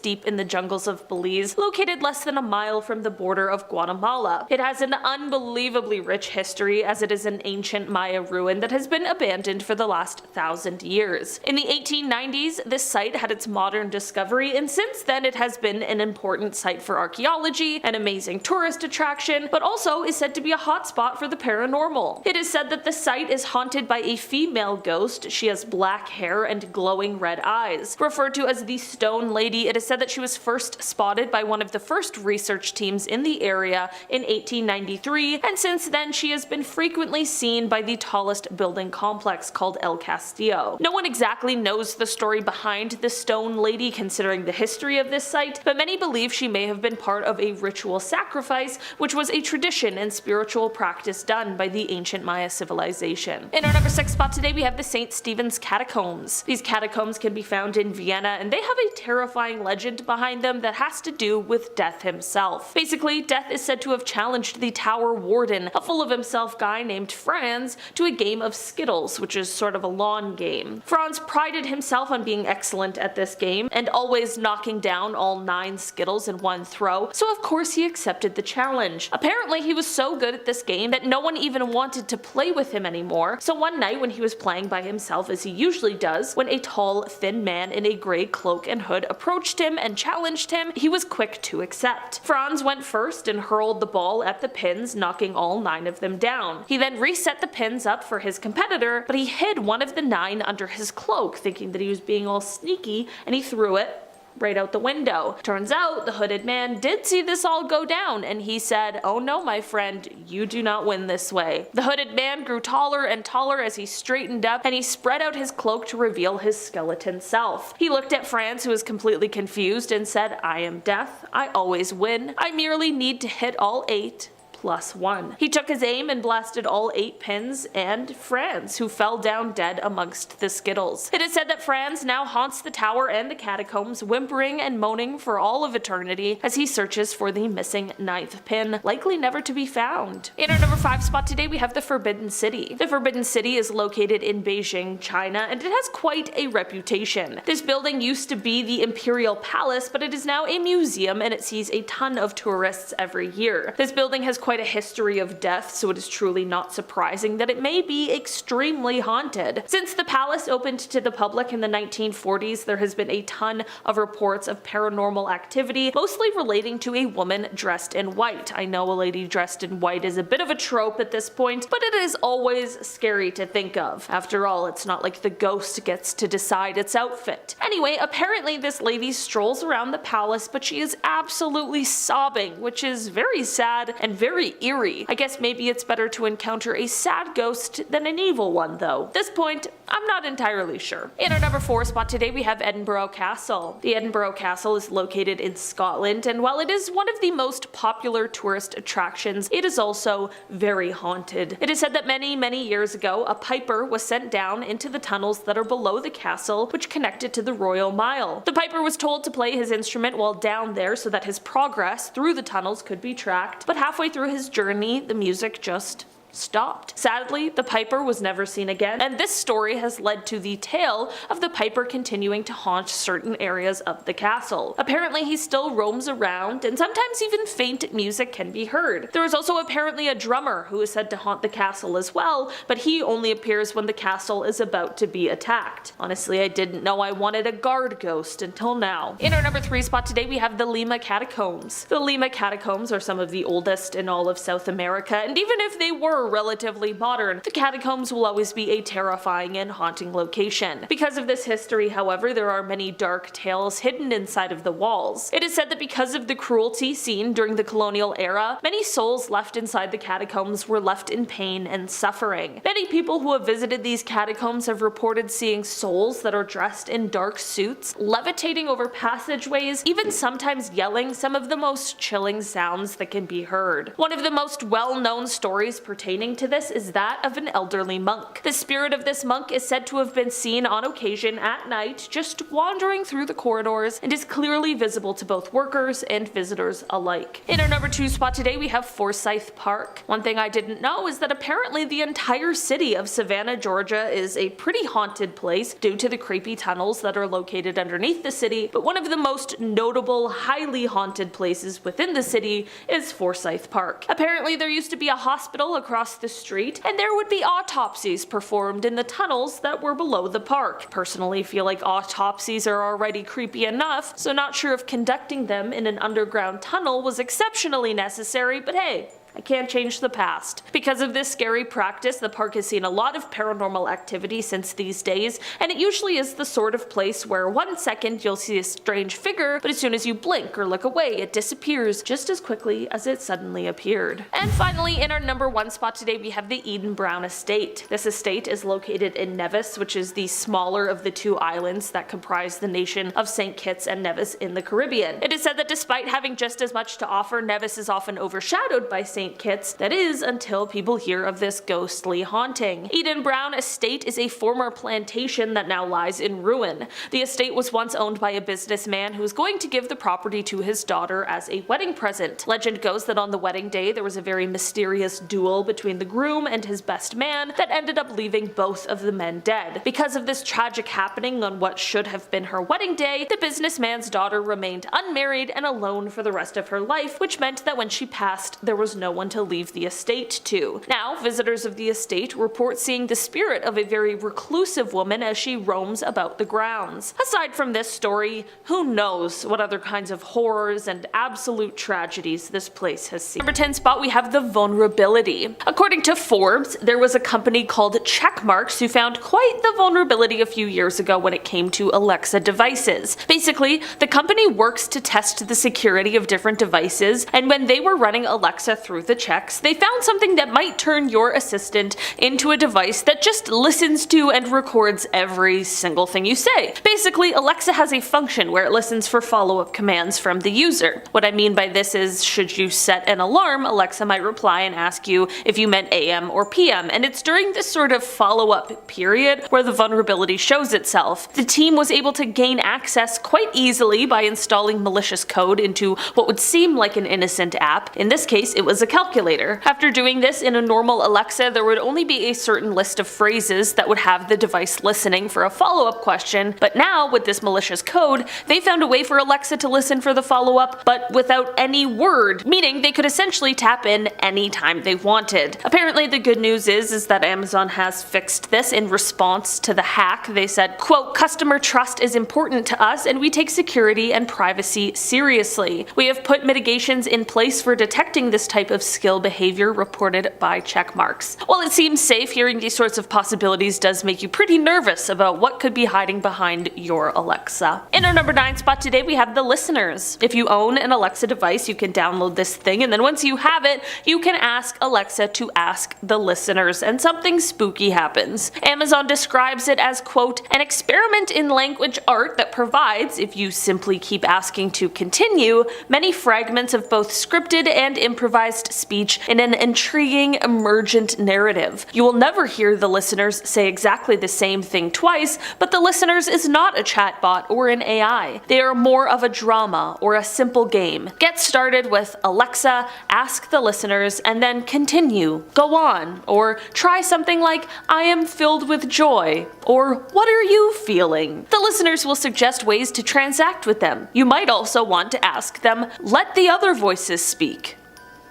deep in the jungles of Belize, located less than a mile from the border of Guatemala. It has an unbelievably rich history as it is an ancient Maya ruin that has been abandoned for the last 1,000 years. In the 1890s, this site had its modern discovery, and since then it has been an important site for archaeology, an amazing tourist attraction, but also is said to be a hotspot for the paranormal. It is said that the site is haunted by a female ghost. She has black hair and glowing red eyes. Referred to as the Stone Lady, it is said that she was first spotted by one of the first research teams in the area in 1893, and since then she has been frequently seen by the tallest building complex called El Castillo. No one exactly knows the story behind the Stone Lady considering the history of this site, but many believe she may have been part of a ritual sacrifice, which was a tradition and spiritual practice done by the ancient Maya civilization. In our number 6 spot today we have the St. Stephen's Catacombs. These catacombs can be found in Vienna, and they have a terrifying legend behind them that has to do with Death himself. Basically, Death is said to have challenged the tower warden, a full of himself guy named Franz, to a game of Skittles, which is sort of a lawn game. Franz prided himself on being excellent at this game, and always knocking down all 9 Skittles in one throw, so of course he accepted the challenge. Apparently he was so good at this game that no one even wanted to play with him anymore, so one night when he was playing by himself as he usually does, when a tall, thin man in a grey cloak and hood approached him and challenged him, he was quick to accept. Franz went first and hurled the ball at the pins, knocking all 9 of them down. He then reset the pins up for his competitor, but he hid one of the 9 under his cloak, thinking that he was being all sneaky, and he threw it right out the window. Turns out the hooded man did see this all go down, and he said, "Oh no, my friend, you do not win this way." The hooded man grew taller and taller as he straightened up, and he spread out his cloak to reveal his skeleton self. He looked at Franz, who was completely confused, and said, "I am Death. I always win. I merely need to hit all 8. +1. He took his aim and blasted all 8 pins, and Franz, who fell down dead amongst the Skittles. It is said that Franz now haunts the tower and the catacombs, whimpering and moaning for all of eternity as he searches for the missing 9th pin, likely never to be found. In our number 5 spot today we have the Forbidden City. The Forbidden City is located in Beijing, China, and it has quite a reputation. This building used to be the Imperial Palace, but it is now a museum and it sees a ton of tourists every year. This building has quite a history of death, so it is truly not surprising that it may be extremely haunted. Since the palace opened to the public in the 1940s, there has been a ton of reports of paranormal activity, mostly relating to a woman dressed in white. I know a lady dressed in white is a bit of a trope at this point, but it is always scary to think of. After all, it's not like the ghost gets to decide its outfit. Anyway, apparently this lady strolls around the palace, but she is absolutely sobbing, which is very sad and very very eerie. I guess maybe it's better to encounter a sad ghost than an evil one though. At this point, I'm not entirely sure. In our number 4 spot today we have Edinburgh Castle. The Edinburgh Castle is located in Scotland, and while it is one of the most popular tourist attractions, it is also very haunted. It is said that many years ago, a piper was sent down into the tunnels that are below the castle, which connected to the Royal Mile. The piper was told to play his instrument while down there so that his progress through the tunnels could be tracked, but halfway through his journey, the music just stopped. Sadly, the piper was never seen again, and this story has led to the tale of the piper continuing to haunt certain areas of the castle. Apparently, he still roams around, and sometimes even faint music can be heard. There is also apparently a drummer who is said to haunt the castle as well, but he only appears when the castle is about to be attacked. Honestly, I didn't know I wanted a guard ghost until now. In our number 3 spot today, we have the Lima Catacombs. The Lima Catacombs are some of the oldest in all of South America, and even if they were relatively modern, the catacombs will always be a terrifying and haunting location. Because of this history, however, there are many dark tales hidden inside of the walls. It is said that because of the cruelty seen during the colonial era, many souls left inside the catacombs were left in pain and suffering. Many people who have visited these catacombs have reported seeing souls that are dressed in dark suits, levitating over passageways, even sometimes yelling some of the most chilling sounds that can be heard. One of the most well-known stories pertaining to this is that of an elderly monk. The spirit of this monk is said to have been seen on occasion at night just wandering through the corridors and is clearly visible to both workers and visitors alike. In our number 2 spot today we have Forsyth Park. One thing I didn't know is that apparently the entire city of Savannah, Georgia is a pretty haunted place due to the creepy tunnels that are located underneath the city, but one of the most notable, highly haunted places within the city is Forsyth Park. Apparently there used to be a hospital across the street, and there would be autopsies performed in the tunnels that were below the park. Personally feel like autopsies are already creepy enough, so not sure if conducting them in an underground tunnel was exceptionally necessary, but hey, I can't change the past. Because of this scary practice, the park has seen a lot of paranormal activity since these days, and it usually is the sort of place where 1 second you'll see a strange figure, but as soon as you blink or look away, it disappears just as quickly as it suddenly appeared. And finally, in our number 1 spot today, we have the Eden Brown Estate. This estate is located in Nevis, which is the smaller of the 2 islands that comprise the nation of St. Kitts and Nevis in the Caribbean. It is said that despite having just as much to offer, Nevis is often overshadowed by St. Kitts, that is, until people hear of this ghostly haunting. Eden Brown Estate is a former plantation that now lies in ruin. The estate was once owned by a businessman who was going to give the property to his daughter as a wedding present. Legend goes that on the wedding day there was a very mysterious duel between the groom and his best man that ended up leaving both of the men dead. Because of this tragic happening on what should have been her wedding day, the businessman's daughter remained unmarried and alone for the rest of her life, which meant that when she passed, there was no one to leave the estate to. Now, visitors of the estate report seeing the spirit of a very reclusive woman as she roams about the grounds. Aside from this story, who knows what other kinds of horrors and absolute tragedies this place has seen. Number 10 spot, we have the vulnerability. According to Forbes, there was a company called Checkmarks who found quite the vulnerability a few years ago when it came to Alexa devices. Basically, the company works to test the security of different devices, and when they were running Alexa through the checks, they found something that might turn your assistant into a device that just listens to and records every single thing you say. Basically, Alexa has a function where it listens for follow-up commands from the user. What I mean by this is, should you set an alarm, Alexa might reply and ask you if you meant AM or PM, and it's during this sort of follow-up period where the vulnerability shows itself. The team was able to gain access quite easily by installing malicious code into what would seem like an innocent app. In this case, it was a calculator. After doing this in a normal Alexa, there would only be a certain list of phrases that would have the device listening for a follow-up question, but now with this malicious code, they found a way for Alexa to listen for the follow-up, but without any word, meaning they could essentially tap in anytime they wanted. Apparently the good news is that Amazon has fixed this in response to the hack. They said, quote, "Customer trust is important to us and we take security and privacy seriously. We have put mitigations in place for detecting this type of of skill behavior reported by check marks. While it seems safe, hearing these sorts of possibilities does make you pretty nervous about what could be hiding behind your Alexa. In our number 9 spot today, we have the listeners. If you own an Alexa device, you can download this thing, and then once you have it, you can ask Alexa to ask the listeners, and something spooky happens. Amazon describes it as, quote, an experiment in language art that provides, if you simply keep asking to continue, many fragments of both scripted and improvised speech in an intriguing, emergent narrative. You will never hear the listeners say exactly the same thing twice, but the listeners is not a chatbot or an AI. They are more of a drama or a simple game. Get started with Alexa, ask the listeners, and then continue, go on, or try something like, I am filled with joy, or what are you feeling? The listeners will suggest ways to transact with them. You might also want to ask them, let the other voices speak.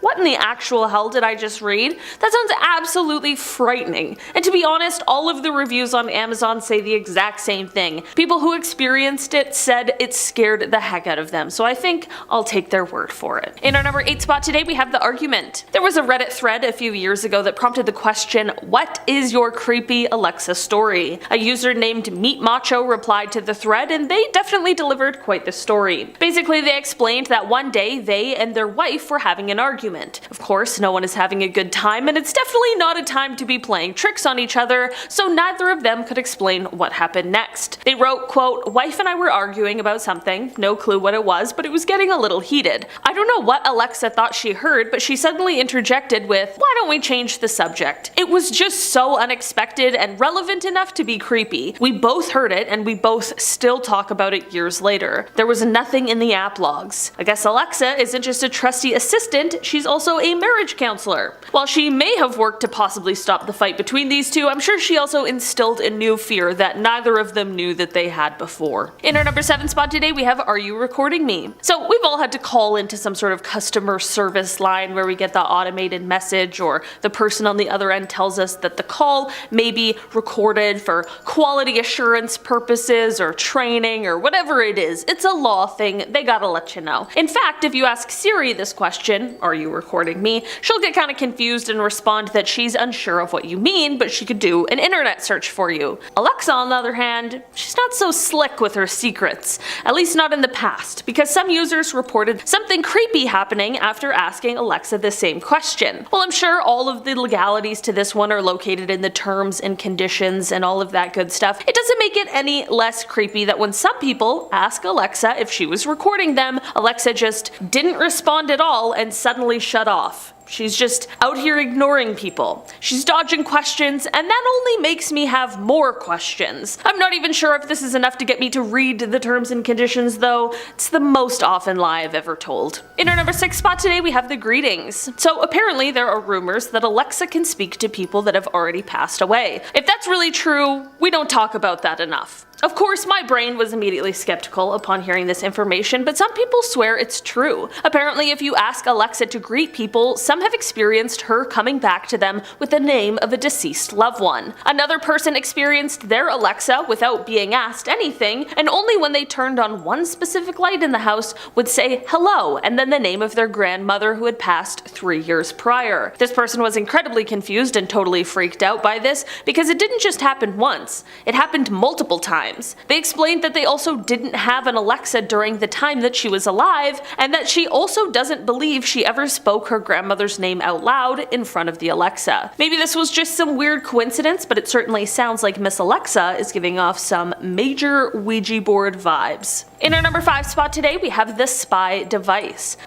What in the actual hell did I just read? That sounds absolutely frightening. And to be honest, all of the reviews on Amazon say the exact same thing. People who experienced it said it scared the heck out of them, so I think I'll take their word for it. In our number 8 spot today, we have the argument. There was a Reddit thread a few years ago that prompted the question, what is your creepy Alexa story? A user named Meat Macho replied to the thread, and they definitely delivered quite the story. Basically, they explained that one day they and their wife were having an argument. Of course, no one is having a good time, and it's definitely not a time to be playing tricks on each other, so neither of them could explain what happened next. They wrote, quote, wife and I were arguing about something, no clue what it was, but it was getting a little heated. I don't know what Alexa thought she heard, but she suddenly interjected with, why don't we change the subject? It was just so unexpected and relevant enough to be creepy. We both heard it, and we both still talk about it years later. There was nothing in the app logs. I guess Alexa isn't just a trusty assistant, she's also a marriage counselor. While she may have worked to possibly stop the fight between these two, I'm sure she also instilled a new fear that neither of them knew that they had before. In our number 7 spot today, we have Are You Recording Me? So we've all had to call into some sort of customer service line where we get the automated message, or the person on the other end tells us that the call may be recorded for quality assurance purposes or training or whatever it is. It's a law thing, they gotta let you know. In fact, if you ask Siri this question, are you recording me, she'll get kind of confused and respond that she's unsure of what you mean, but she could do an internet search for you. Alexa, on the other hand, she's not so slick with her secrets, at least not in the past, because some users reported something creepy happening after asking Alexa the same question. Well, I'm sure all of the legalities to this one are located in the terms and conditions and all of that good stuff. It doesn't make it any less creepy that when some people ask Alexa if she was recording them, Alexa just didn't respond at all and suddenly shut off. She's just out here ignoring people. She's dodging questions, and that only makes me have more questions. I'm not even sure if this is enough to get me to read the terms and conditions though. It's the most often lie I've ever told. In our number 6 spot today, we have the greetings. So apparently there are rumors that Alexa can speak to people that have already passed away. If that's really true, we don't talk about that enough. Of course, my brain was immediately skeptical upon hearing this information, but some people swear it's true. Apparently, if you ask Alexa to greet people, some have experienced her coming back to them with the name of a deceased loved one. Another person experienced their Alexa without being asked anything, and only when they turned on one specific light in the house would say hello and then the name of their grandmother who had passed 3 years prior. This person was incredibly confused and totally freaked out by this because it didn't just happen once, it happened multiple times. They explained that they also didn't have an Alexa during the time that she was alive, and that she also doesn't believe she ever spoke her grandmother's name out loud in front of the Alexa. Maybe this was just some weird coincidence, but it certainly sounds like Miss Alexa is giving off some major Ouija board vibes. In our number 5 spot today, we have the spy device.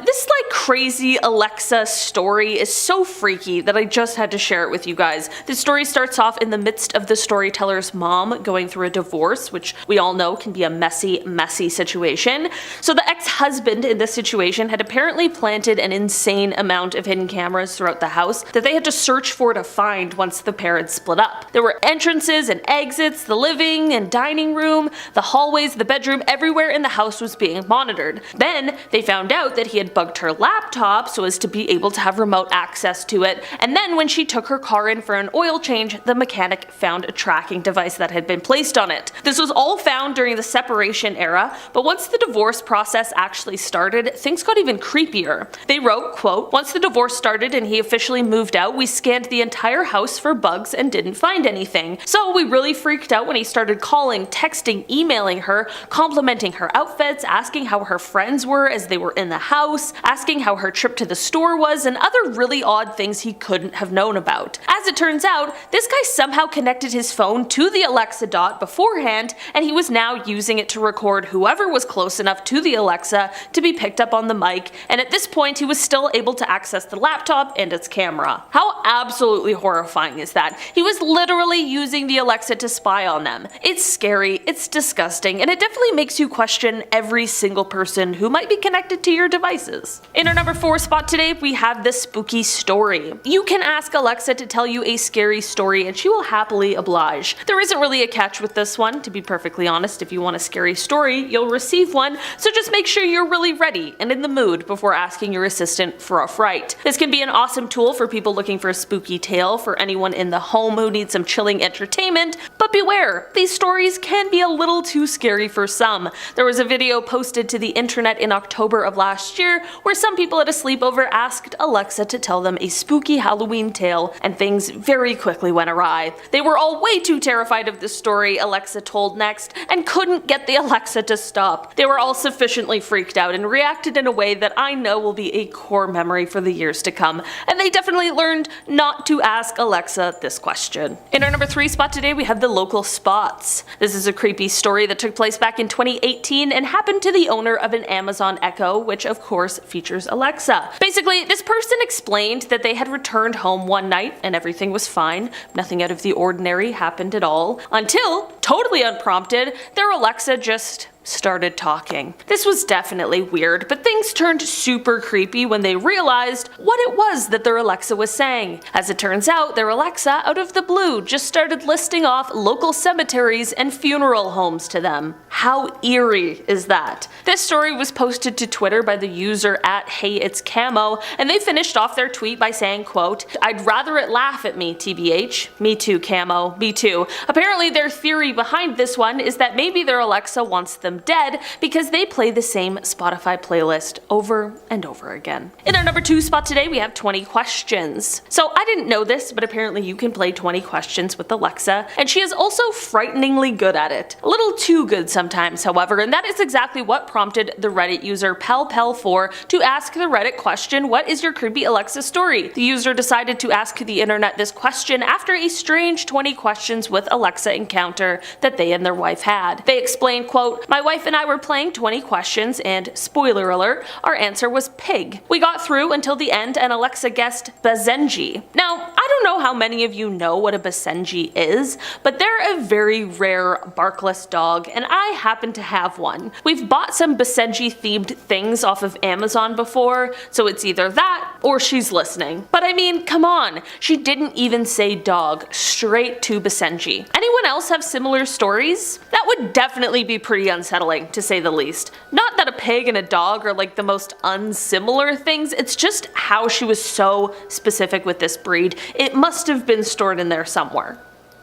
This crazy Alexa story is so freaky that I just had to share it with you guys. The story starts off in the midst of the storyteller's mom going through a divorce, which we all know can be a messy situation. So the ex-husband in this situation had apparently planted an insane amount of hidden cameras throughout the house that they had to search for to find once the pair had split up. There were entrances and exits, the living and dining room, the hallways, the bedroom, everywhere in the house was being monitored. Then they found out that he had bugged her laptop so as to be able to have remote access to it, and then when she took her car in for an oil change, the mechanic found a tracking device that had been placed on it. This was all found during the separation era, but once the divorce process actually started, things got even creepier. They wrote, quote, once the divorce started and he officially moved out, we scanned the entire house for bugs and didn't find anything. So we really freaked out when he started calling, texting, emailing her, complimenting her outfits, asking how her friends were as they were in the house, asking how her trip to the store was, and other really odd things he couldn't have known about. As it turns out, this guy somehow connected his phone to the Alexa dot beforehand, and he was now using it to record whoever was close enough to the Alexa to be picked up on the mic, and at this point he was still able to access the laptop and its camera. How absolutely horrifying is that? He was literally using the Alexa to spy on them. It's scary, it's disgusting, and it definitely makes you question every single person who might be connected to your devices. In our number 4 spot today, we have the spooky story. You can ask Alexa to tell you a scary story and she will happily oblige. There isn't really a catch with this one, to be perfectly honest. If you want a scary story, you'll receive one, so just make sure you're really ready and in the mood before asking your assistant for a fright. This can be an awesome tool for people looking for a spooky tale, for anyone in the home who needs some chilling entertainment, but beware, these stories can be a little too scary for some. There was a video posted to the internet in October of last year where some people at a sleepover asked Alexa to tell them a spooky Halloween tale, and things very quickly went awry. They were all way too terrified of the story Alexa told next and couldn't get the Alexa to stop. They were all sufficiently freaked out and reacted in a way that I know will be a core memory for the years to come, and they definitely learned not to ask Alexa this question. In our number 3 spot today, we have the local spots. This is a creepy story that took place back in 2018 and happened to the owner of an Amazon Echo, which of course features Alexa. Basically, this person explained that they had returned home one night and everything was fine. Nothing out of the ordinary happened at all, until, totally unprompted, their Alexa just started talking. This was definitely weird, but things turned super creepy when they realized what it was that their Alexa was saying. As it turns out, their Alexa, out of the blue, just started listing off local cemeteries and funeral homes to them. How eerie is that? This story was posted to Twitter by the user @HeyIt'sCamo, and they finished off their tweet by saying, quote, "I'd rather it laugh at me, TBH. Me too, Camo. Me too." Apparently their theory behind this one is that maybe their Alexa wants them dead because they play the same Spotify playlist over and over again. In our number 2 spot today, we have 20 questions. So I didn't know this, but apparently you can play 20 questions with Alexa, and she is also frighteningly good at it. A little too good sometimes, however, and that is exactly what prompted the Reddit user PelPel4 to ask the Reddit question, "What is your creepy Alexa story?" The user decided to ask the internet this question after a strange 20 questions with Alexa encounter that they and their wife had. They explained, quote, "My wife and I were playing 20 questions and, spoiler alert, our answer was pig. We got through until the end and Alexa guessed Basenji." Now, I don't know how many of you know what a Basenji is, but they're a very rare barkless dog, and I happen to have one. We've bought some Basenji themed things off of Amazon before, so it's either that or she's listening. But I mean, come on, she didn't even say dog, straight to Basenji. Anyone else have similar stories? That would definitely be pretty unsettling, to say the least. Not that a pig and a dog are like the most unsimilar things, it's just how she was so specific with this breed. It must have been stored in there somewhere,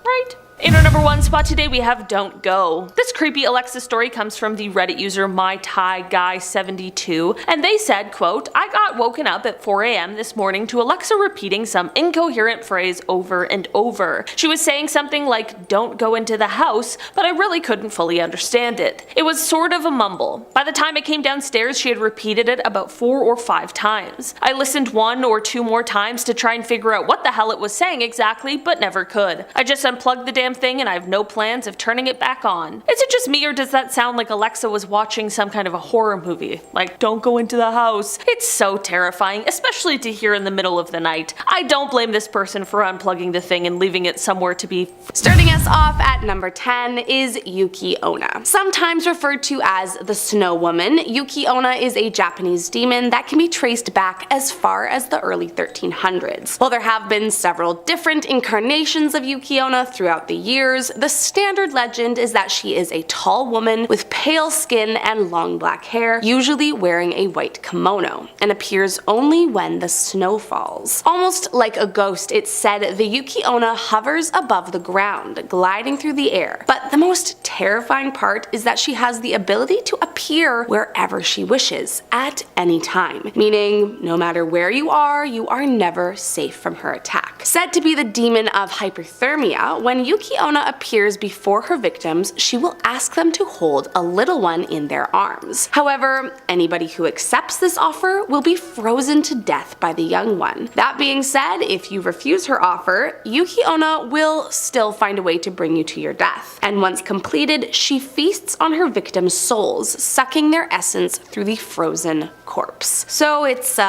right? In our number 1 spot today, we have Don't Go. This creepy Alexa story comes from the Reddit user MyThaiGuy72, and they said, quote, "I got woken up at 4 a.m. this morning to Alexa repeating some incoherent phrase over and over. She was saying something like, 'Don't go into the house,' but I really couldn't fully understand it. It was sort of a mumble. By the time I came downstairs, she had repeated it about 4 or 5 times. I listened 1 or 2 more times to try and figure out what the hell it was saying exactly, but never could. I just unplugged the damn thing and I have no plans of turning it back on." Is it just me, or does that sound like Alexa was watching some kind of a horror movie? Like, "Don't go into the house." It's so terrifying, especially to hear in the middle of the night. I don't blame this person for unplugging the thing and leaving it somewhere to be. Starting us off at number 10 is Yuki Onna. Sometimes referred to as the Snow Woman, Yuki Onna is a Japanese demon that can be traced back as far as the early 1300s. While there have been several different incarnations of Yuki Onna throughout the years, the standard legend is that she is a tall woman with pale skin and long black hair, usually wearing a white kimono, and appears only when the snow falls. Almost like a ghost, it's said the Yuki Onna hovers above the ground, gliding through the air. But the most terrifying part is that she has the ability to appear wherever she wishes, at any time. Meaning, no matter where you are never safe from her attack. Said to be the demon of hyperthermia, when Yuki Onna appears before her victims, she will ask them to hold a little one in their arms. However, anybody who accepts this offer will be frozen to death by the young one. That being said, if you refuse her offer, Yuki Onna will still find a way to bring you to your death. And once completed, she feasts on her victims' souls, sucking their essence through the frozen corpse. So it's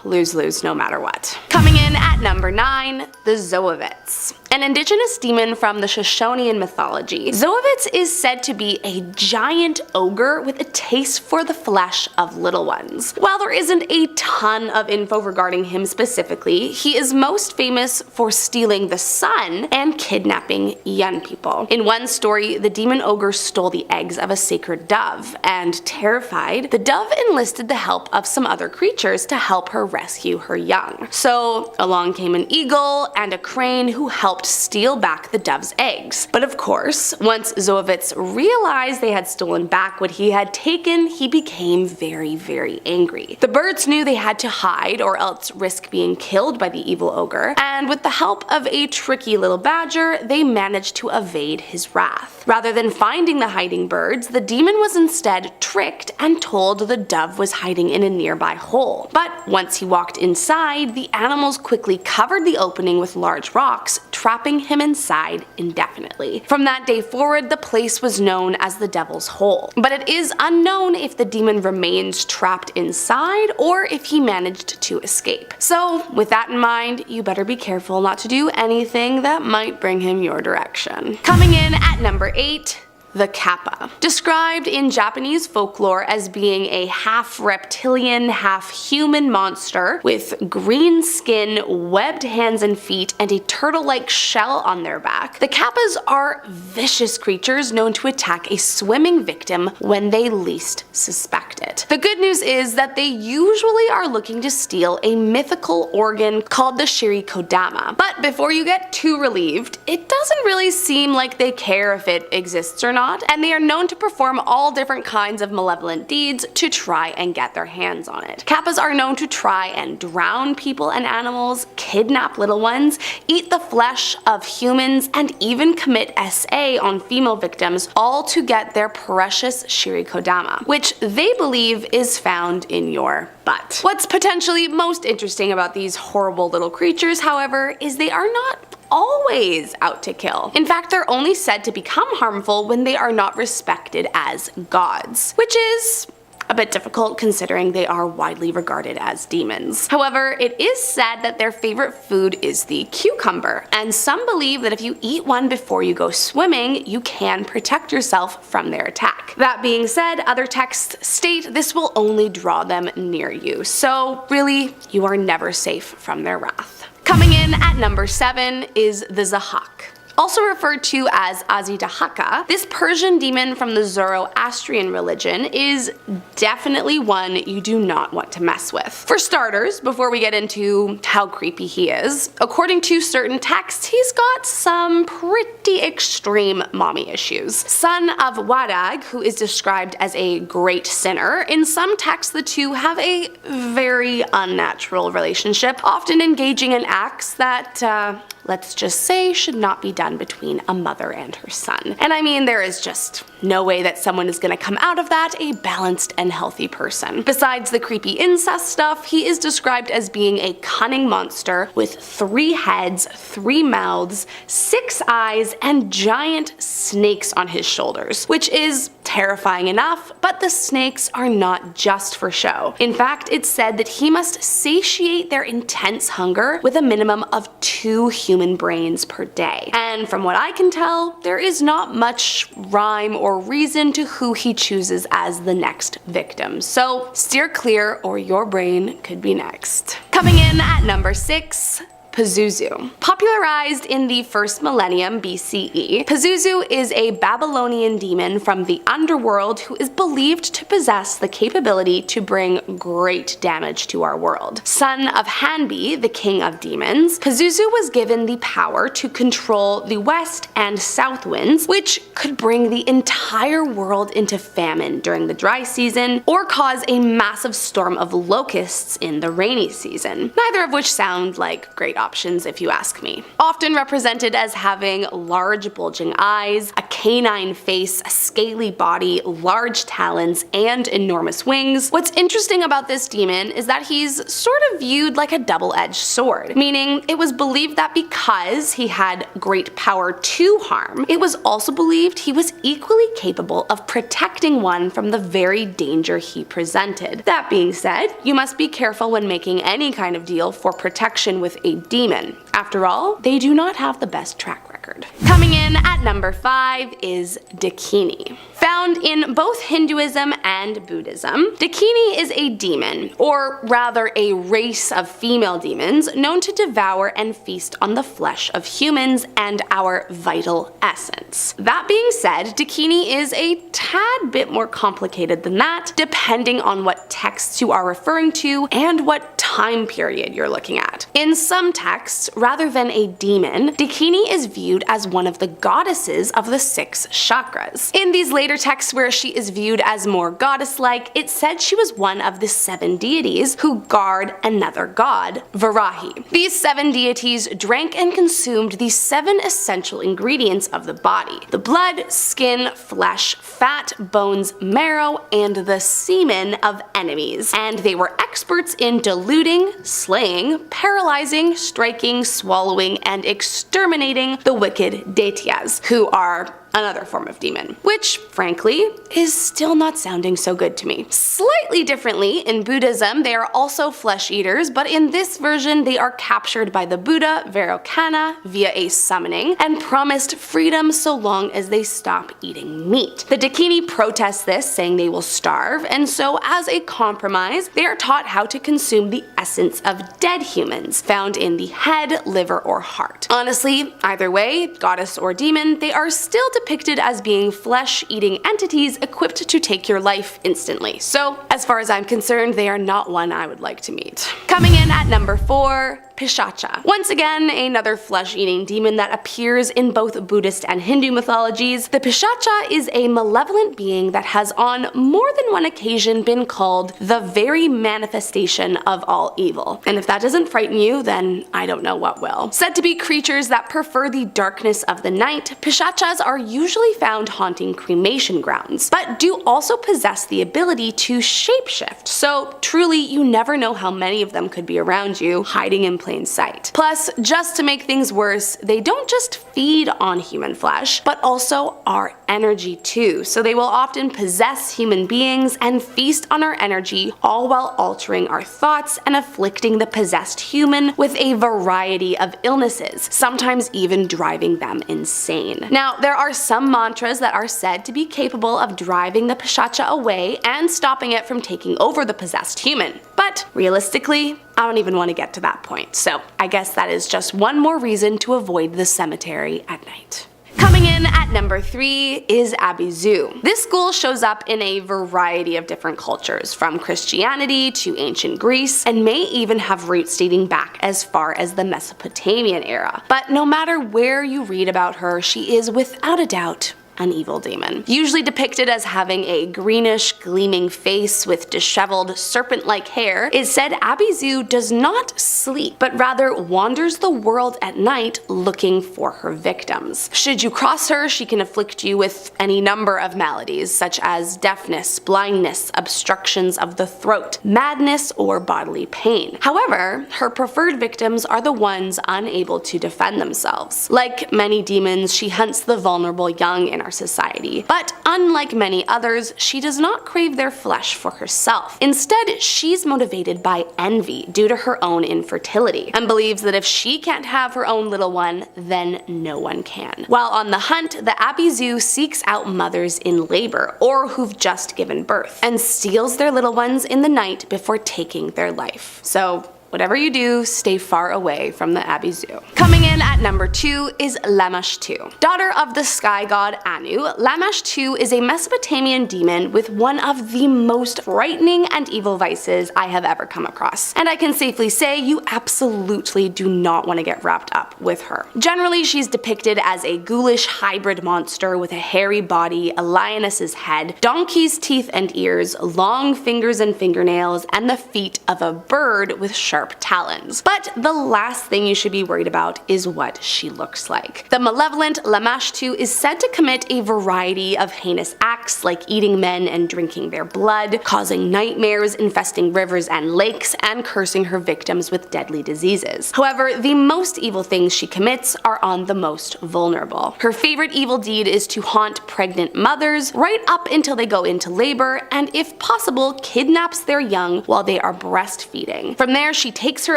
lose-lose no matter what. Coming in at number 9, the Zoovitz. An indigenous demon from the Shoshonean mythology, Zoovitz is said to be a giant ogre with a taste for the flesh of little ones. While there isn't a ton of info regarding him specifically, he is most famous for stealing the sun and kidnapping young people. In one story, the demon ogre stole the eggs of a sacred dove, and terrified, the dove enlisted the help of some other creatures to help her rescue her young. So along came an eagle and a crane who helped steal back the dove's eggs. But of course, once Zoovitz realized they had stolen back what he had taken, he became very, very angry. The birds knew they had to hide or else risk being killed by the evil ogre, and with the help of a tricky little badger, they managed to evade his wrath. Rather than finding the hiding birds, the demon was instead tricked and told the dove was hiding in a nearby hole. But once he walked inside, the animals quickly covered the opening with large rocks, trapping him inside indefinitely. From that day forward, the place was known as the Devil's Hole. But it is unknown if the demon remains trapped inside or if he managed to escape. So with that in mind, you better be careful not to do anything that might bring him your direction. Coming in at number 8, the Kappa. Described in Japanese folklore as being a half-reptilian, half-human monster with green skin, webbed hands and feet, and a turtle-like shell on their back, the Kappas are vicious creatures known to attack a swimming victim when they least suspect it. The good news is that they usually are looking to steal a mythical organ called the shirikodama. But before you get too relieved, it doesn't really seem like they care if it exists or not, and they are known to perform all different kinds of malevolent deeds to try and get their hands on it. Kappas are known to try and drown people and animals, kidnap little ones, eat the flesh of humans, and even commit SA on female victims, all to get their precious shirikodama, which they believe is found in your butt. What's potentially most interesting about these horrible little creatures, however, is they are not always out to kill. In fact, they're only said to become harmful when they are not respected as gods, which is a bit difficult considering they are widely regarded as demons. However, it is said that their favorite food is the cucumber, and some believe that if you eat one before you go swimming, you can protect yourself from their attack. That being said, other texts state this will only draw them near you, so really, you are never safe from their wrath. Coming in at number 7 is the Zahak. Also referred to as Azidahaka, this Persian demon from the Zoroastrian religion is definitely one you do not want to mess with. For starters, before we get into how creepy he is, according to certain texts, he's got some pretty extreme mommy issues. Son of Wadag, who is described as a great sinner, in some texts the two have a very unnatural relationship, often engaging in acts that, let's just say, should not be done between a mother and her son. And I mean, there is just no way that someone is gonna come out of that a balanced and healthy person. Besides the creepy incest stuff, he is described as being a cunning monster with 3 heads, 3 mouths, 6 eyes, and giant snakes on his shoulders, which is terrifying enough, but the snakes are not just for show. In fact, it's said that he must satiate their intense hunger with a minimum of 2 human brains per day. And from what I can tell, there is not much rhyme or reason to who he chooses as the next victim. So steer clear or your brain could be next. Coming in at number 6, Pazuzu. Popularized in the 1st millennium BCE, Pazuzu is a Babylonian demon from the underworld who is believed to possess the capability to bring great damage to our world. Son of Hanbi, the king of demons, Pazuzu was given the power to control the west and south winds, which could bring the entire world into famine during the dry season or cause a massive storm of locusts in the rainy season, neither of which sound like great options if you ask me. Often represented as having large bulging eyes, a canine face, a scaly body, large talons, and enormous wings, what's interesting about this demon is that he's sort of viewed like a double-edged sword, meaning it was believed that because he had great power to harm, it was also believed he was equally capable of protecting one from the very danger he presented. That being said, you must be careful when making any kind of deal for protection with a demon. After all, they do not have the best track record. Coming in at number 5 is Dakini. Found in both Hinduism and Buddhism, Dakini is a demon, or rather a race of female demons known to devour and feast on the flesh of humans and our vital essence. That being said, Dakini is a tad bit more complicated than that, depending on what texts you are referring to and what time period you're looking at. In some texts, rather than a demon, Dakini is viewed as one of the goddesses of the 6 chakras. In these later texts where she is viewed as more goddess-like, it said she was one of the 7 deities who guard another god, Varahi. These 7 deities drank and consumed the 7 essential ingredients of the body: the blood, skin, flesh, fat, bones, marrow, and the semen of enemies. And they were experts in diluting, slaying, paralyzing, striking, swallowing, and exterminating the wicked Daityas, who are another form of demon, which, frankly, is still not sounding so good to me. Slightly differently, in Buddhism, they are also flesh eaters, but in this version, they are captured by the Buddha, Vairocana, via a summoning, and promised freedom so long as they stop eating meat. The Dakini protest this, saying they will starve, and so as a compromise, they are taught how to consume the essence of dead humans, found in the head, liver, or heart. Honestly, either way, goddess or demon, they are still depicted as being flesh-eating entities equipped to take your life instantly. So, as far as I'm concerned, they are not one I would like to meet. Coming in at number 4, Pishacha. Once again, another flesh-eating demon that appears in both Buddhist and Hindu mythologies. The Pishacha is a malevolent being that has on more than one occasion been called the very manifestation of all evil. And if that doesn't frighten you, then I don't know what will. Said to be creatures that prefer the darkness of the night, Pishachas are usually found haunting cremation grounds, but do also possess the ability to shapeshift. So truly, you never know how many of them could be around you, hiding in plain sight. Plus, just to make things worse, they don't just feed on human flesh, but also our energy too. So they will often possess human beings and feast on our energy, all while altering our thoughts and afflicting the possessed human with a variety of illnesses, sometimes even driving them insane. Now, there are some mantras that are said to be capable of driving the Pishacha away and stopping it from taking over the possessed human. But realistically, I don't even want to get to that point, so I guess that is just one more reason to avoid the cemetery at night. Coming in at number 3 is Abizu. This ghoul shows up in a variety of different cultures, from Christianity to ancient Greece, and may even have roots dating back as far as the Mesopotamian era. But no matter where you read about her, she is without a doubt an evil demon. Usually depicted as having a greenish, gleaming face with disheveled, serpent-like hair, it said Abizu does not sleep, but rather wanders the world at night looking for her victims. Should you cross her, she can afflict you with any number of maladies, such as deafness, blindness, obstructions of the throat, madness, or bodily pain. However, her preferred victims are the ones unable to defend themselves. Like many demons, she hunts the vulnerable young in our society, but unlike many others, she does not crave their flesh for herself. Instead, she's motivated by envy due to her own infertility, and believes that if she can't have her own little one, then no one can. While on the hunt, the Abizu seeks out mothers in labor or who've just given birth, and steals their little ones in the night before taking their life. So whatever you do, stay far away from the Abbey Zoo. Coming in at number 2 is Lamashtu. Daughter of the sky god Anu, Lamashtu is a Mesopotamian demon with one of the most frightening and evil vices I have ever come across. And I can safely say you absolutely do not want to get wrapped up with her. Generally, she's depicted as a ghoulish hybrid monster with a hairy body, a lioness's head, donkey's teeth and ears, long fingers and fingernails, and the feet of a bird with sharp talons. But the last thing you should be worried about is what she looks like. The malevolent Lamashtu is said to commit a variety of heinous acts like eating men and drinking their blood, causing nightmares, infesting rivers and lakes, and cursing her victims with deadly diseases. However, the most evil things she commits are on the most vulnerable. Her favorite evil deed is to haunt pregnant mothers right up until they go into labor, and if possible, kidnaps their young while they are breastfeeding. From there, she takes her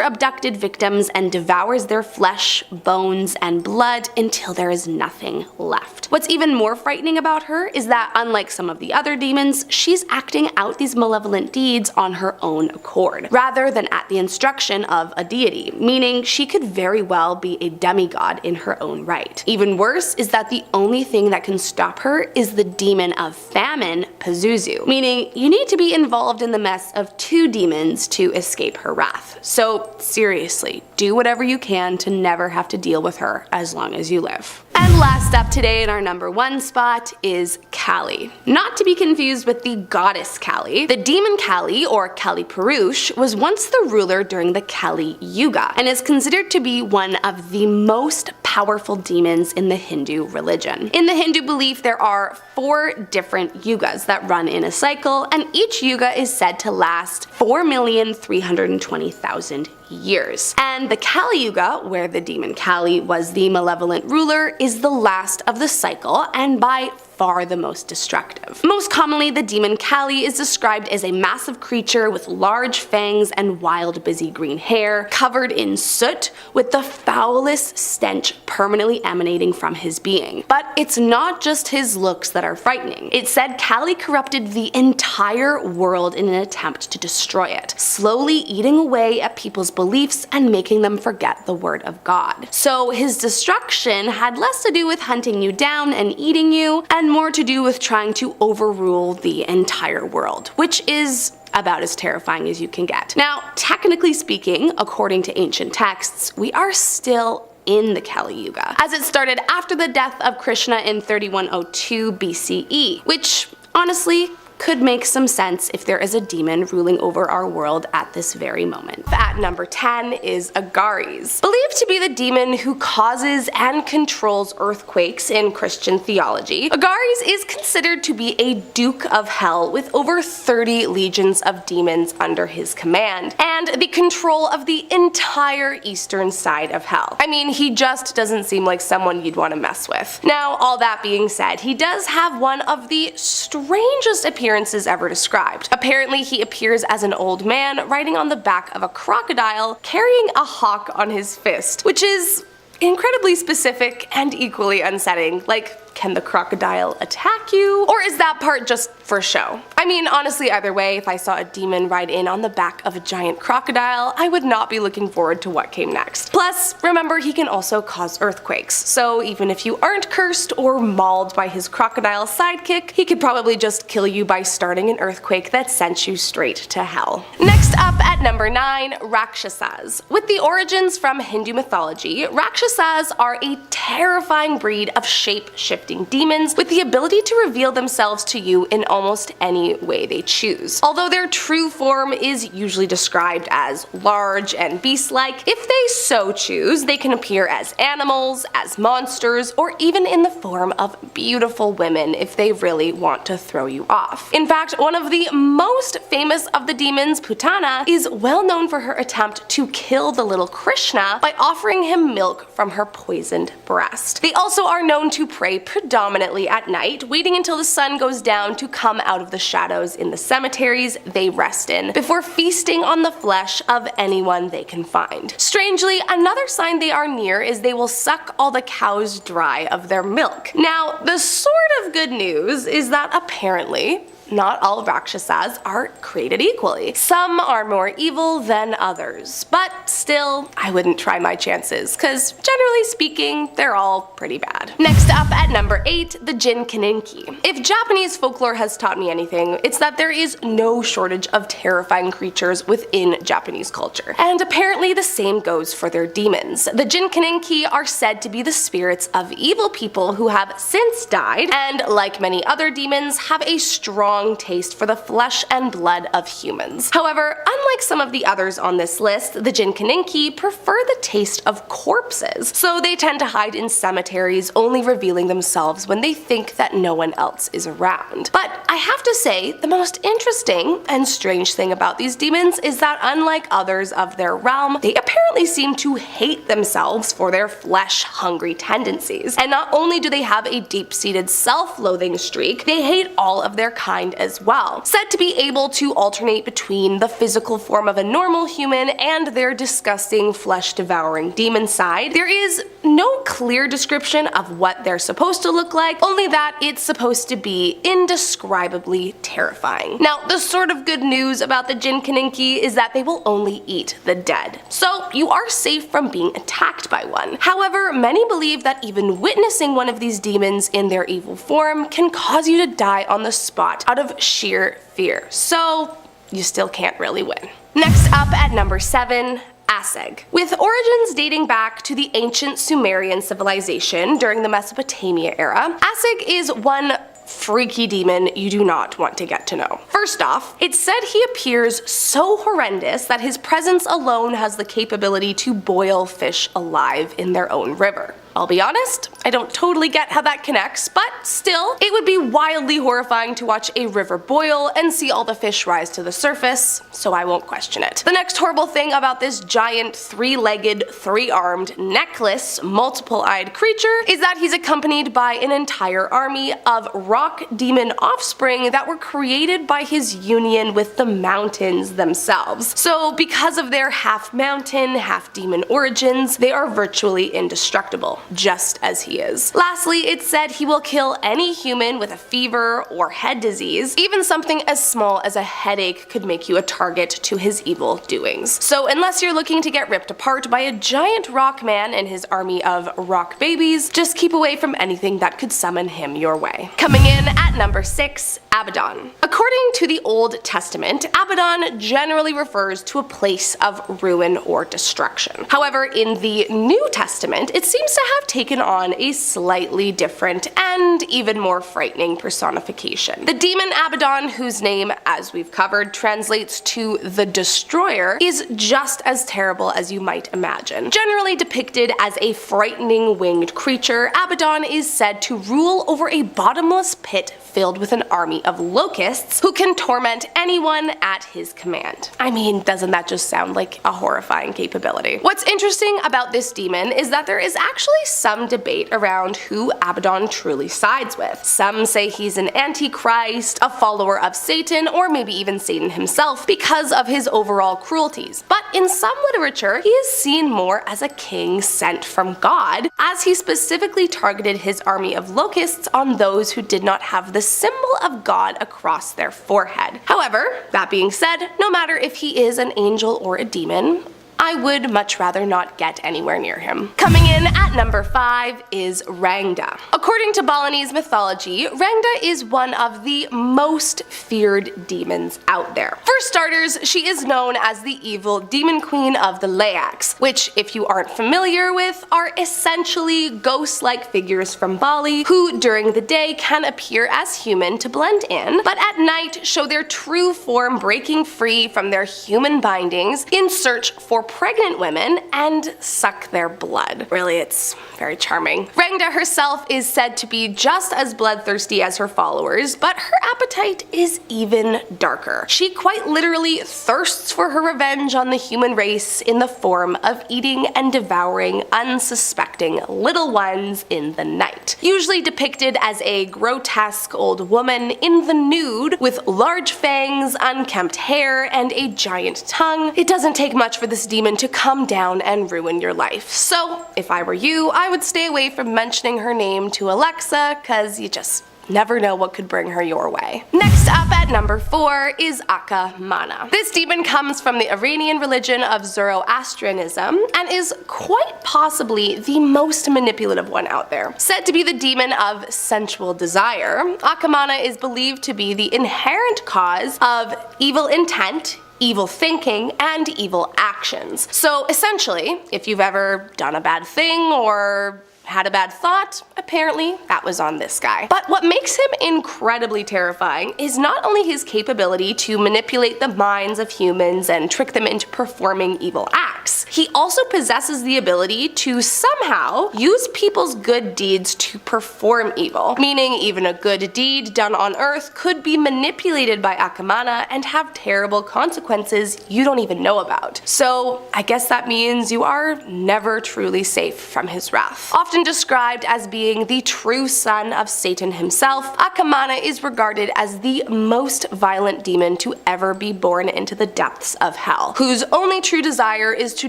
abducted victims and devours their flesh, bones, and blood until there is nothing left. What's even more frightening about her is that, unlike some of the other demons, she's acting out these malevolent deeds on her own accord, rather than at the instruction of a deity, meaning she could very well be a demigod in her own right. Even worse is that the only thing that can stop her is the demon of famine, Pazuzu, meaning you need to be involved in the mess of 2 demons to escape her wrath. So seriously, do whatever you can to never have to deal with her as long as you live. And last up today in our number 1 spot is Kali. Not to be confused with the goddess Kali, the demon Kali, or Kali Purush, was once the ruler during the Kali Yuga, and is considered to be one of the most powerful demons in the Hindu religion. In the Hindu belief, there are 4 different yugas that run in a cycle, and each yuga is said to last 4,320,000 years. And the Kali Yuga, where the demon Kali was the malevolent ruler, is the last of the cycle and by far the most destructive. Most commonly, the demon Kali is described as a massive creature with large fangs and wild busy green hair, covered in soot, with the foulest stench permanently emanating from his being. But it's not just his looks that are frightening. It's said Kali corrupted the entire world in an attempt to destroy it, slowly eating away at people's beliefs and making them forget the word of God. So his destruction had less to do with hunting you down and eating you, and more to do with trying to overrule the entire world, which is about as terrifying as you can get. Now, technically speaking, according to ancient texts, we are still in the Kali Yuga, as it started after the death of Krishna in 3102 BCE, which honestly could make some sense if there is a demon ruling over our world at this very moment. At number 10 is Agares. Believed to be the demon who causes and controls earthquakes in Christian theology, Agares is considered to be a Duke of Hell with over 30 legions of demons under his command, and the control of the entire eastern side of Hell. I mean, he just doesn't seem like someone you'd want to mess with. Now, all that being said, he does have one of the strangest appearances ever described. Apparently, he appears as an old man riding on the back of a crocodile, carrying a hawk on his fist, which is incredibly specific and equally unsettling. Like, can the crocodile attack you? Or is that part just for show? I mean, honestly, either way, if I saw a demon ride in on the back of a giant crocodile, I would not be looking forward to what came next. Plus, remember, he can also cause earthquakes, so even if you aren't cursed or mauled by his crocodile sidekick, he could probably just kill you by starting an earthquake that sent you straight to hell. Next up at number 9, Rakshasas. With the origins from Hindu mythology, Rakshasas are a terrifying breed of shape-shifting demons with the ability to reveal themselves to you in almost any way they choose. Although their true form is usually described as large and beast-like, if they so choose, they can appear as animals, as monsters, or even in the form of beautiful women if they really want to throw you off. In fact, one of the most famous of the demons, Putana, is well known for her attempt to kill the little Krishna by offering him milk from her poisoned breast. They also are known to prey predominantly at night, waiting until the sun goes down to come out of the shadows in the cemeteries they rest in, before feasting on the flesh of anyone they can find. Strangely, another sign they are near is they will suck all the cows dry of their milk. Now, the sort of good news is that apparently not all Rakshasas are created equally. Some are more evil than others, but still, I wouldn't try my chances, cause generally speaking, they're all pretty bad. Next up at number 8, the Jin Kaninki. If Japanese folklore has taught me anything, it's that there is no shortage of terrifying creatures within Japanese culture. And apparently the same goes for their demons. The Jin Kaninki are said to be the spirits of evil people who have since died, and like many other demons, have a strong taste for the flesh and blood of humans. However, unlike some of the others on this list, the Jin Kaninki prefer the taste of corpses, so they tend to hide in cemeteries, only revealing themselves when they think that no one else is around. But I have to say, the most interesting and strange thing about these demons is that unlike others of their realm, they apparently seem to hate themselves for their flesh-hungry tendencies. And not only do they have a deep-seated self-loathing streak, they hate all of their kind as well. Said to be able to alternate between the physical form of a normal human and their disgusting flesh-devouring demon side, there is no clear description of what they're supposed to look like, only that it's supposed to be indescribably terrifying. Now, the sort of good news about the Jin Kaninki is that they will only eat the dead, so you are safe from being attacked by one. However, many believe that even witnessing one of these demons in their evil form can cause you to die on the spot out of sheer fear, so you still can't really win. Next up at number 7, Aseg. With origins dating back to the ancient Sumerian civilization during the Mesopotamia era, Aseg is one freaky demon you do not want to get to know. First off, it's said he appears so horrendous that his presence alone has the capability to boil fish alive in their own river. I'll be honest, I don't totally get how that connects, but still, it would be wildly horrifying to watch a river boil and see all the fish rise to the surface, so I won't question it. The next horrible thing about this giant, three-legged, three-armed, necklace, multiple-eyed creature is that he's accompanied by an entire army of rock demon offspring that were created by his union with the mountains themselves. So because of their half-mountain, half-demon origins, they are virtually indestructible, just as he is. Lastly, it's said he will kill any human with a fever or head disease. Even something as small as a headache could make you a target to his evil doings. So unless you're looking to get ripped apart by a giant rock man and his army of rock babies, just keep away from anything that could summon him your way. Coming in at number 6, Abaddon. According to the Old Testament, Abaddon generally refers to a place of ruin or destruction. However, in the New Testament, it seems to have taken on a slightly different and even more frightening personification. The demon Abaddon, whose name, as we've covered, translates to the Destroyer, is just as terrible as you might imagine. Generally depicted as a frightening winged creature, Abaddon is said to rule over a bottomless pit filled with an army of locusts who can torment anyone at his command. I mean, doesn't that just sound like a horrifying capability? What's interesting about this demon is that there is actually some debate around who Abaddon truly sides with. Some say he's an antichrist, a follower of Satan, or maybe even Satan himself because of his overall cruelties. But in some literature, he is seen more as a king sent from God, as he specifically targeted his army of locusts on those who did not have the symbol of God across their forehead. However, that being said, no matter if he is an angel or a demon, I would much rather not get anywhere near him. Coming in at number 5 is Rangda. According to Balinese mythology, Rangda is one of the most feared demons out there. For starters, she is known as the evil demon queen of the Layaks, which, if you aren't familiar with, are essentially ghost-like figures from Bali who during the day can appear as human to blend in, but at night show their true form, breaking free from their human bindings in search for pregnant women and suck their blood. Really, it's very charming. Rangda herself is said to be just as bloodthirsty as her followers, but her appetite is even darker. She quite literally thirsts for her revenge on the human race in the form of eating and devouring unsuspecting little ones in the night. Usually depicted as a grotesque old woman in the nude with large fangs, unkempt hair, and a giant tongue, it doesn't take much for this demon to come down and ruin your life. So, if I were you, I would stay away from mentioning her name to Alexa, cause you just never know what could bring her your way. Next up at number 4 is Akamana. This demon comes from the Iranian religion of Zoroastrianism and is quite possibly the most manipulative one out there. Said to be the demon of sensual desire, Akamana is believed to be the inherent cause of evil intent, evil thinking, and evil actions. So essentially, if you've ever done a bad thing or had a bad thought, apparently that was on this guy. But what makes him incredibly terrifying is not only his capability to manipulate the minds of humans and trick them into performing evil acts, he also possesses the ability to somehow use people's good deeds to perform evil, meaning even a good deed done on Earth could be manipulated by Akamana and have terrible consequences you don't even know about. So I guess that means you are never truly safe from his wrath. Often described as being the true son of Satan himself, Akamana is regarded as the most violent demon to ever be born into the depths of hell, whose only true desire is to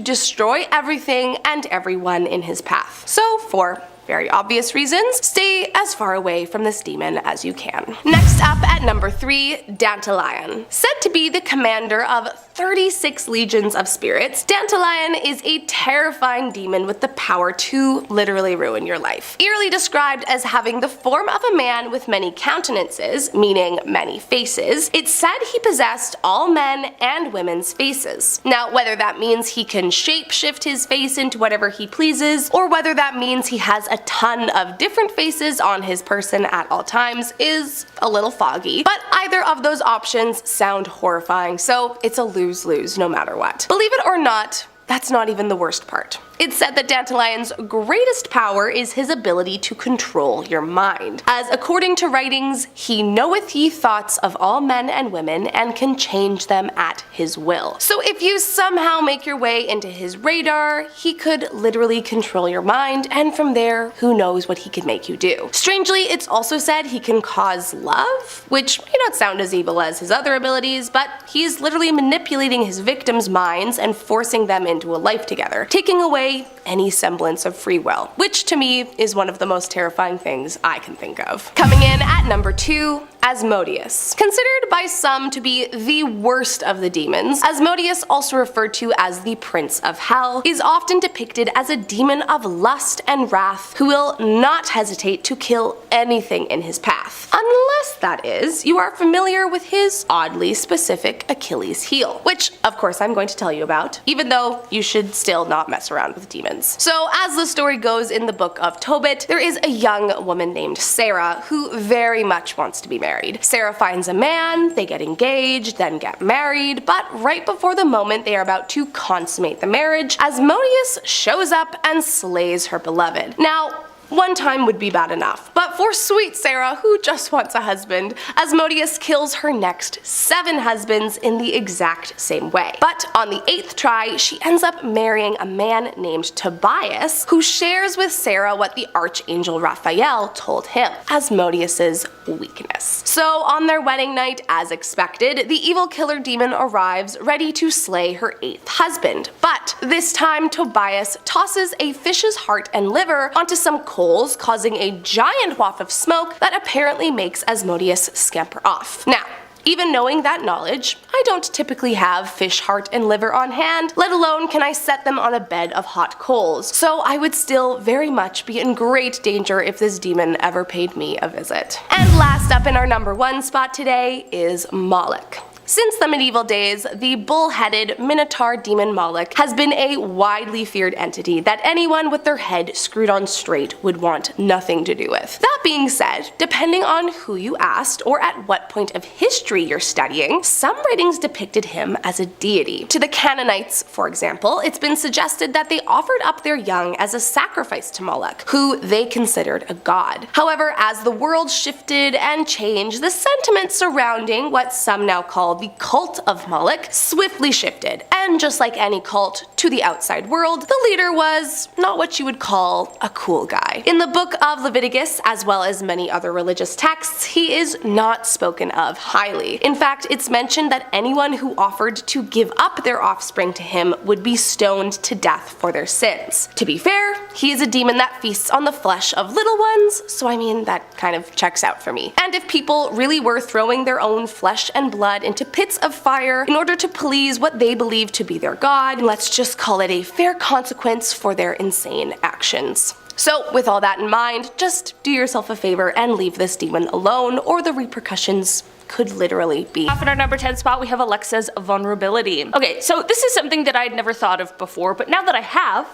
destroy everything and everyone in his path. So for very obvious reasons, stay as far away from this demon as you can. Next up at number 3, Dandelion. Said to be the commander of 36 legions of spirits, Dandelion is a terrifying demon with the power to literally ruin your life. Eerily described as having the form of a man with many countenances, meaning many faces, it's said he possessed all men and women's faces. Now, whether that means he can shape-shift his face into whatever he pleases, or whether that means he has a ton of different faces on his person at all times is a little foggy, but either of those options sound horrifying, so it's a lose-lose no matter what. Believe it or not, that's not even the worst part. It's said that Dandelion's greatest power is his ability to control your mind, as according to writings, he knoweth ye thoughts of all men and women and can change them at his will. So if you somehow make your way into his radar, he could literally control your mind, and from there, who knows what he could make you do. Strangely, it's also said he can cause love, which may not sound as evil as his other abilities, but he's literally manipulating his victims' minds and forcing them into a life together, taking away any semblance of free will, which to me is one of the most terrifying things I can think of. Coming in at number 2, Asmodeus. Considered by some to be the worst of the demons, Asmodeus, also referred to as the Prince of Hell, is often depicted as a demon of lust and wrath who will not hesitate to kill anything in his path. Unless, that is, you are familiar with his oddly specific Achilles heel, which of course I'm going to tell you about, even though you should still not mess around with demons. So as the story goes in the book of Tobit, there is a young woman named Sarah who very much wants to be married. Sarah finds a man, they get engaged, then get married, but right before the moment they are about to consummate the marriage, Asmodeus shows up and slays her beloved. Now, one time would be bad enough, but for sweet Sarah, who just wants a husband, Asmodeus kills her next 7 husbands in the exact same way. But on the 8th try, she ends up marrying a man named Tobias, who shares with Sarah what the Archangel Raphael told him, Asmodeus's weakness. So on their wedding night, as expected, the evil killer demon arrives ready to slay her 8th husband. But this time, Tobias tosses a fish's heart and liver onto some coals, causing a giant waft of smoke that apparently makes Asmodeus scamper off. Now, even knowing that knowledge, I don't typically have fish heart and liver on hand, let alone can I set them on a bed of hot coals, so I would still very much be in great danger if this demon ever paid me a visit. And last up in our number 1 spot today is Moloch. Since the medieval days, the bull-headed Minotaur demon Moloch has been a widely feared entity that anyone with their head screwed on straight would want nothing to do with. That being said, depending on who you asked or at what point of history you're studying, some writings depicted him as a deity. To the Canaanites, for example, it's been suggested that they offered up their young as a sacrifice to Moloch, who they considered a god. However, as the world shifted and changed, the sentiment surrounding what some now call the cult of Moloch swiftly shifted, and just like any cult to the outside world, the leader was not what you would call a cool guy. In the book of Leviticus, as well as many other religious texts, he is not spoken of highly. In fact, it's mentioned that anyone who offered to give up their offspring to him would be stoned to death for their sins. To be fair, He is a demon that feasts on the flesh of little ones, so I mean, that kind of checks out for me. And if people really were throwing their own flesh and blood into pits of fire in order to please what they believe to be their god, let's just call it a fair consequence for their insane actions. So with all that in mind, just do yourself a favor and leave this demon alone, or the repercussions could literally be. Off in our number 10 spot, we have Alexa's vulnerability. Okay, so this is something that I'd never thought of before, but now that I have,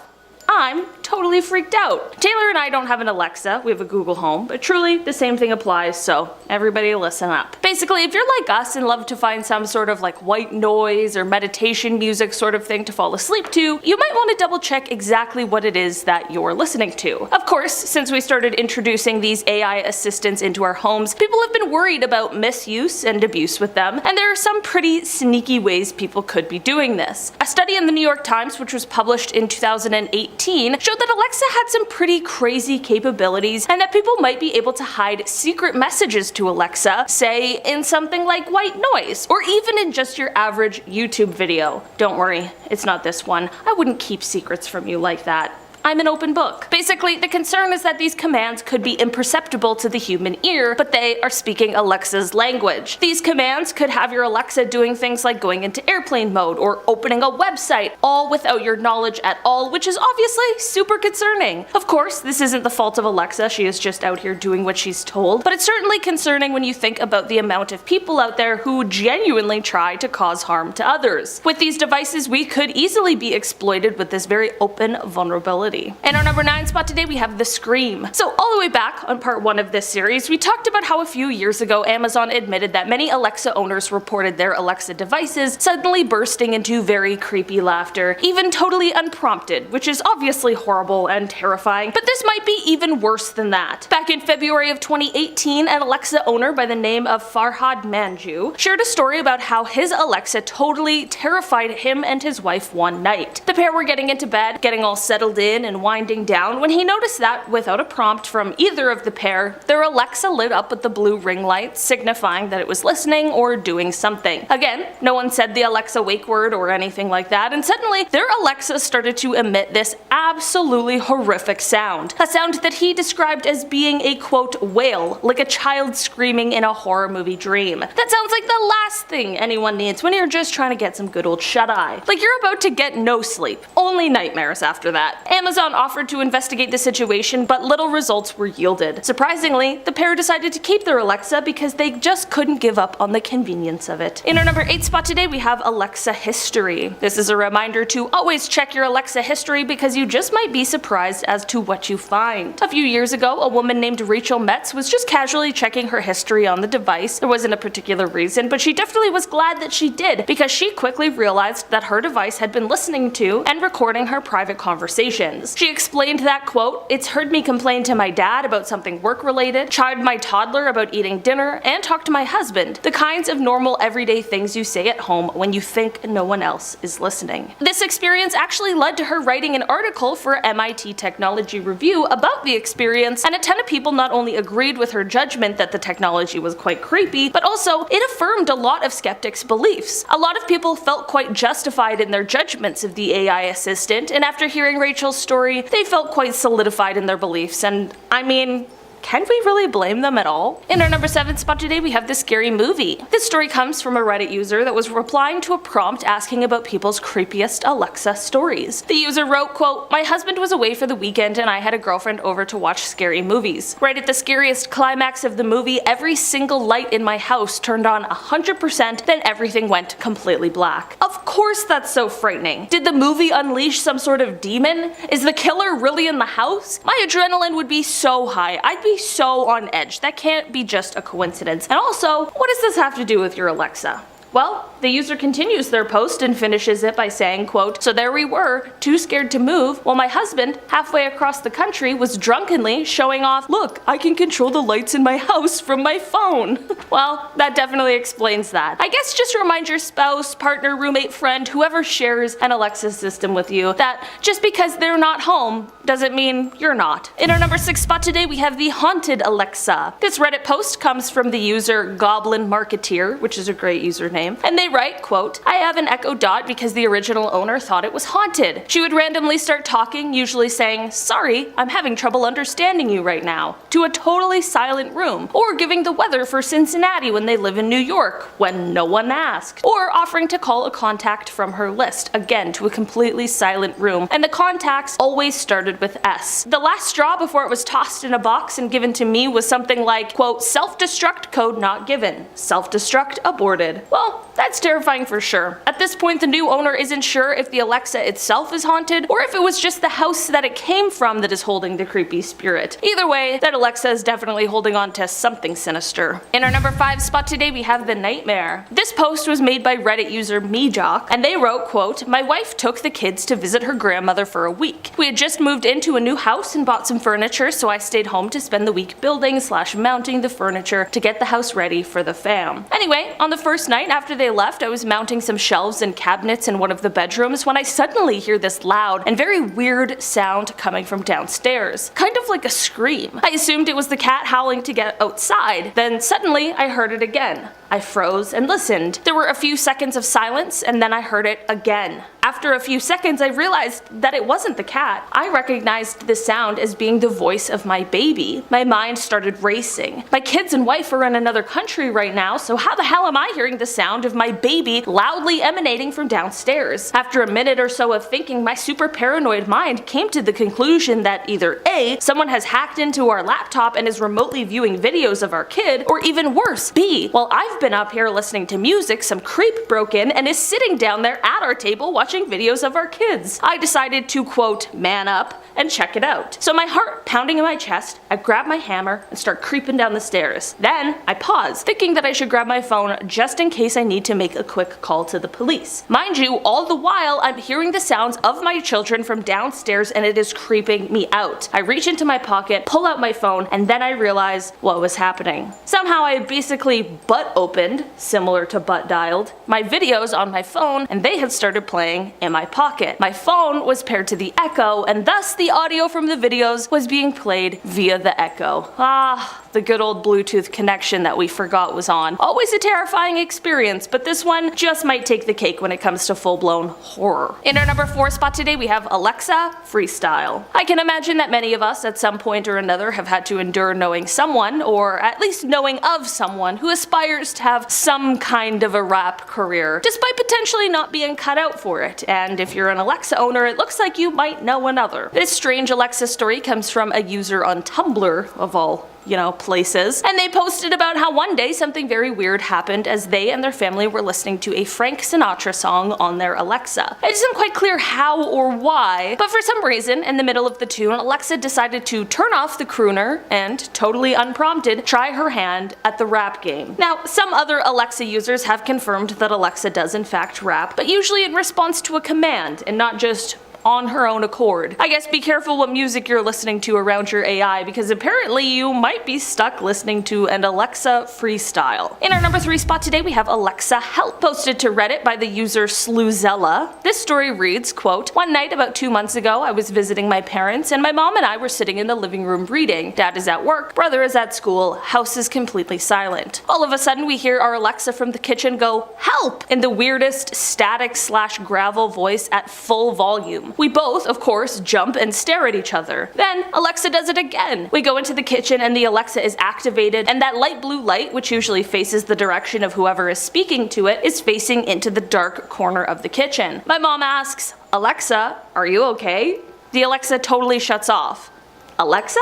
I'm totally freaked out. Taylor and I don't have an Alexa, we have a Google Home, but truly the same thing applies, so everybody listen up. Basically, if you're like us and love to find some sort of like white noise or meditation music sort of thing to fall asleep to, you might want to double check exactly what it is that you're listening to. Of course, since we started introducing these AI assistants into our homes, people have been worried about misuse and abuse with them, and there are some pretty sneaky ways people could be doing this. A study in the New York Times, which was published in 2018, showed that Alexa had some pretty crazy capabilities and that people might be able to hide secret messages to Alexa, say in something like white noise, or even in just your average YouTube video. Don't worry, it's not this one. I wouldn't keep secrets from you like that. I'm an open book. Basically, the concern is that these commands could be imperceptible to the human ear, but they are speaking Alexa's language. These commands could have your Alexa doing things like going into airplane mode or opening a website, all without your knowledge at all, which is obviously super concerning. Of course, this isn't the fault of Alexa, she is just out here doing what she's told, but it's certainly concerning when you think about the amount of people out there who genuinely try to cause harm to others. With these devices, we could easily be exploited with this very open vulnerability. In our number 9 spot today, we have The Scream. So all the way back on part 1 of this series, we talked about how a few years ago Amazon admitted that many Alexa owners reported their Alexa devices suddenly bursting into very creepy laughter, even totally unprompted, which is obviously horrible and terrifying, but this might be even worse than that. Back in February of 2018, an Alexa owner by the name of Farhad Manju shared a story about how his Alexa totally terrified him and his wife one night. The pair were getting into bed, getting all settled in and winding down, when he noticed that, without a prompt from either of the pair, their Alexa lit up with the blue ring light, signifying that it was listening or doing something. Again, no one said the Alexa wake word or anything like that, and suddenly their Alexa started to emit this absolutely horrific sound. A sound that he described as being a quote wail, like a child screaming in a horror movie dream. That sounds like the last thing anyone needs when you're just trying to get some good old shut-eye. Like you're about to get no sleep, only nightmares after that. Amazon offered to investigate the situation, but little results were yielded. Surprisingly, the pair decided to keep their Alexa because they just couldn't give up on the convenience of it. In our number 8 spot today, we have Alexa history. This is a reminder to always check your Alexa history because you just might be surprised as to what you find. A few years ago, a woman named Rachel Metz was just casually checking her history on the device. There wasn't a particular reason, but she definitely was glad that she did because she quickly realized that her device had been listening to and recording her private conversations. She explained that, quote, "It's heard me complain to my dad about something work-related, chide my toddler about eating dinner, and talk to my husband. The kinds of normal everyday things you say at home when you think no one else is listening." This experience actually led to her writing an article for MIT Technology Review about the experience, and a ton of people not only agreed with her judgment that the technology was quite creepy, but also it affirmed a lot of skeptics' beliefs. A lot of people felt quite justified in their judgments of the AI assistant, and after hearing Rachel's story, they felt quite solidified in their beliefs, and I mean, can we really blame them at all? In our number 7 spot today, we have The Scary Movie. This story comes from a Reddit user that was replying to a prompt asking about people's creepiest Alexa stories. The user wrote, quote, "My husband was away for the weekend and I had a girlfriend over to watch scary movies. Right at the scariest climax of the movie, every single light in my house turned on 100%, then everything went completely black." Of course that's so frightening. Did the movie unleash some sort of demon? Is the killer really in the house? My adrenaline would be so high. I'd be so on edge. That can't be just a coincidence. And also, what does this have to do with your Alexa? Well, the user continues their post and finishes it by saying, quote, "So there we were, too scared to move, while my husband, halfway across the country, was drunkenly showing off, 'Look, I can control the lights in my house from my phone.'" Well, that definitely explains that. I guess just remind your spouse, partner, roommate, friend, whoever shares an Alexa system with you, that just because they're not home doesn't mean you're not. In our number 6 spot today, we have the Haunted Alexa. This Reddit post comes from the user Goblin Marketeer, which is a great username. name, and they write, quote, "I have an Echo Dot because the original owner thought it was haunted. She would randomly start talking, usually saying, 'Sorry, I'm having trouble understanding you right now,' to a totally silent room, or giving the weather for Cincinnati when they live in New York, when no one asked, or offering to call a contact from her list, again to a completely silent room, and the contacts always started with S. The last straw before it was tossed in a box and given to me was something like, quote, 'Self-destruct code not given. Self-destruct aborted.' Well, that's terrifying for sure. At this point, the new owner isn't sure if the Alexa itself is haunted, or if it was just the house that it came from that is holding the creepy spirit. Either way, that Alexa is definitely holding on to something sinister. In our number 5 spot today, we have the nightmare. This post was made by Reddit user MeJock, and they wrote, quote, "My wife took the kids to visit her grandmother for a week. We had just moved into a new house and bought some furniture, so I stayed home to spend the week building / mounting the furniture to get the house ready for the fam. Anyway, on the first night after they left, I was mounting some shelves and cabinets in one of the bedrooms when I suddenly hear this loud and very weird sound coming from downstairs, kind of like a scream. I assumed it was the cat howling to get outside. Then suddenly I heard it again. I froze and listened. There were a few seconds of silence, and then I heard it again. After a few seconds, I realized that it wasn't the cat. I recognized the sound as being the voice of my baby. My mind started racing. My kids and wife are in another country right now, so how the hell am I hearing the sound of my baby loudly emanating from downstairs? After a minute or so of thinking, my super paranoid mind came to the conclusion that either A, someone has hacked into our laptop and is remotely viewing videos of our kid, or even worse, B, while I've been up here listening to music, some creep broke in and is sitting down there at our table watching videos of our kids. I decided to, quote, man up and check it out. So my heart pounding in my chest, I grab my hammer and start creeping down the stairs. Then I pause, thinking that I should grab my phone just in case I need to make a quick call to the police. Mind you, all the while I'm hearing the sounds of my children from downstairs and it is creeping me out. I reach into my pocket, pull out my phone, and then I realize what was happening. Somehow I basically butt opened, similar to butt dialed, my videos on my phone, and they had started playing in my pocket. My phone was paired to the Echo, and thus the audio from the videos was being played via the Echo. Ah, the good old Bluetooth connection that we forgot was on. Always a terrifying experience, but this one just might take the cake when it comes to full-blown horror. In our number 4 spot today, we have Alexa Freestyle. I can imagine that many of us at some point or another have had to endure knowing someone, or at least knowing of someone, who aspires to have some kind of a rap career, despite potentially not being cut out for it. And if you're an Alexa owner, it looks like you might know another. This strange Alexa story comes from a user on Tumblr, of all places, and they posted about how one day something very weird happened as they and their family were listening to a Frank Sinatra song on their Alexa. It isn't quite clear how or why, but for some reason, in the middle of the tune, Alexa decided to turn off the crooner and, totally unprompted, try her hand at the rap game. Now, some other Alexa users have confirmed that Alexa does in fact rap, but usually in response to a command and not just on her own accord. I guess be careful what music you're listening to around your AI, because apparently you might be stuck listening to an Alexa freestyle. In our number 3 spot today, we have Alexa Help, posted to Reddit by the user Sluzella. This story reads, quote, "One night about 2 months ago, I was visiting my parents, and my mom and I were sitting in the living room reading. Dad is at work, brother is at school, house is completely silent. All of a sudden, we hear our Alexa from the kitchen go, 'Help!' in the weirdest static/gravel voice at full volume. We both, of course, jump and stare at each other. Then Alexa does it again. We go into the kitchen and the Alexa is activated, and that light blue light, which usually faces the direction of whoever is speaking to it, is facing into the dark corner of the kitchen. My mom asks, 'Alexa, are you okay?' The Alexa totally shuts off. 'Alexa?'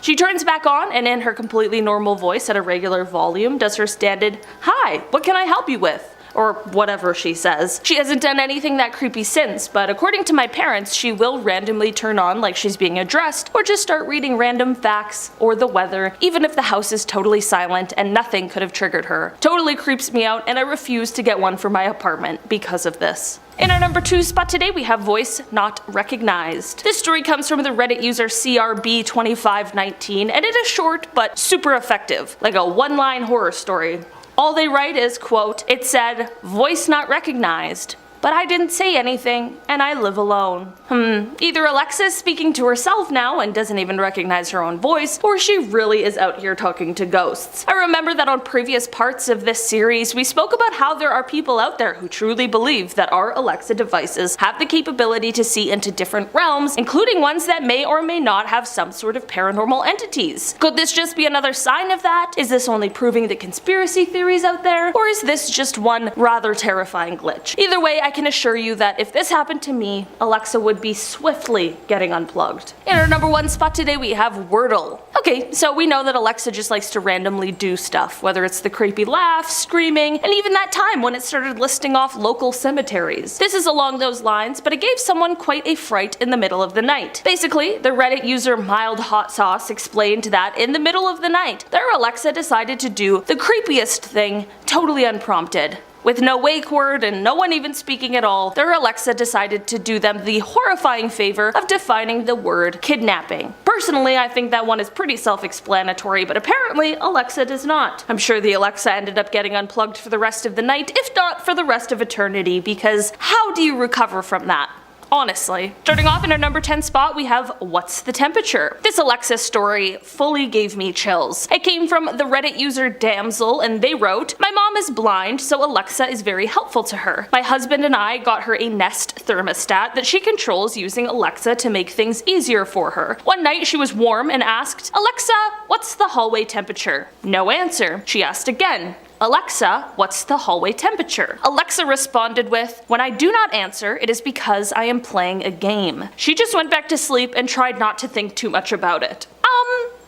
She turns back on and in her completely normal voice at a regular volume does her standard, 'Hi, what can I help you with?' Or whatever she says. She hasn't done anything that creepy since, but according to my parents, she will randomly turn on like she's being addressed, or just start reading random facts or the weather, even if the house is totally silent and nothing could have triggered her. Totally creeps me out, and I refuse to get one for my apartment because of this. In our number 2 spot today, we have Voice Not Recognized. This story comes from the Reddit user CRB2519, and it is short but super effective, like a one-line horror story. All they write is, quote, "It said, 'Voice not recognized.' but I didn't say anything, and I live alone. Either Alexa is speaking to herself now and doesn't even recognize her own voice, or she really is out here talking to ghosts. I remember that on previous parts of this series, we spoke about how there are people out there who truly believe that our Alexa devices have the capability to see into different realms, including ones that may or may not have some sort of paranormal entities. Could this just be another sign of that? Is this only proving the conspiracy theories out there? Or is this just one rather terrifying glitch? Either way, I can assure you that if this happened to me, Alexa would be swiftly getting unplugged. In our number 1 spot today, we have Riddle. Okay, so we know that Alexa just likes to randomly do stuff, whether it's the creepy laugh, screaming, and even that time when it started listing off local cemeteries. This is along those lines, but it gave someone quite a fright in the middle of the night. Basically, the Reddit user Mild Hot Sauce explained that in the middle of the night, their Alexa decided to do the creepiest thing, totally unprompted. With no wake word and no one even speaking at all, their Alexa decided to do them the horrifying favor of defining the word kidnapping. Personally, I think that one is pretty self-explanatory, but apparently Alexa does not. I'm sure the Alexa ended up getting unplugged for the rest of the night, if not for the rest of eternity, because how do you recover from that? Honestly. Starting off in our number 10 spot, we have What's the Temperature? This Alexa story fully gave me chills. It came from the Reddit user Damsel, and they wrote, "My mom is blind, so Alexa is very helpful to her. My husband and I got her a Nest thermostat that she controls using Alexa to make things easier for her. One night she was warm and asked, 'Alexa, what's the hallway temperature?' No answer. She asked again, 'Alexa, what's the hallway temperature?' Alexa responded with, 'When I do not answer, it is because I am playing a game.' She just went back to sleep and tried not to think too much about it."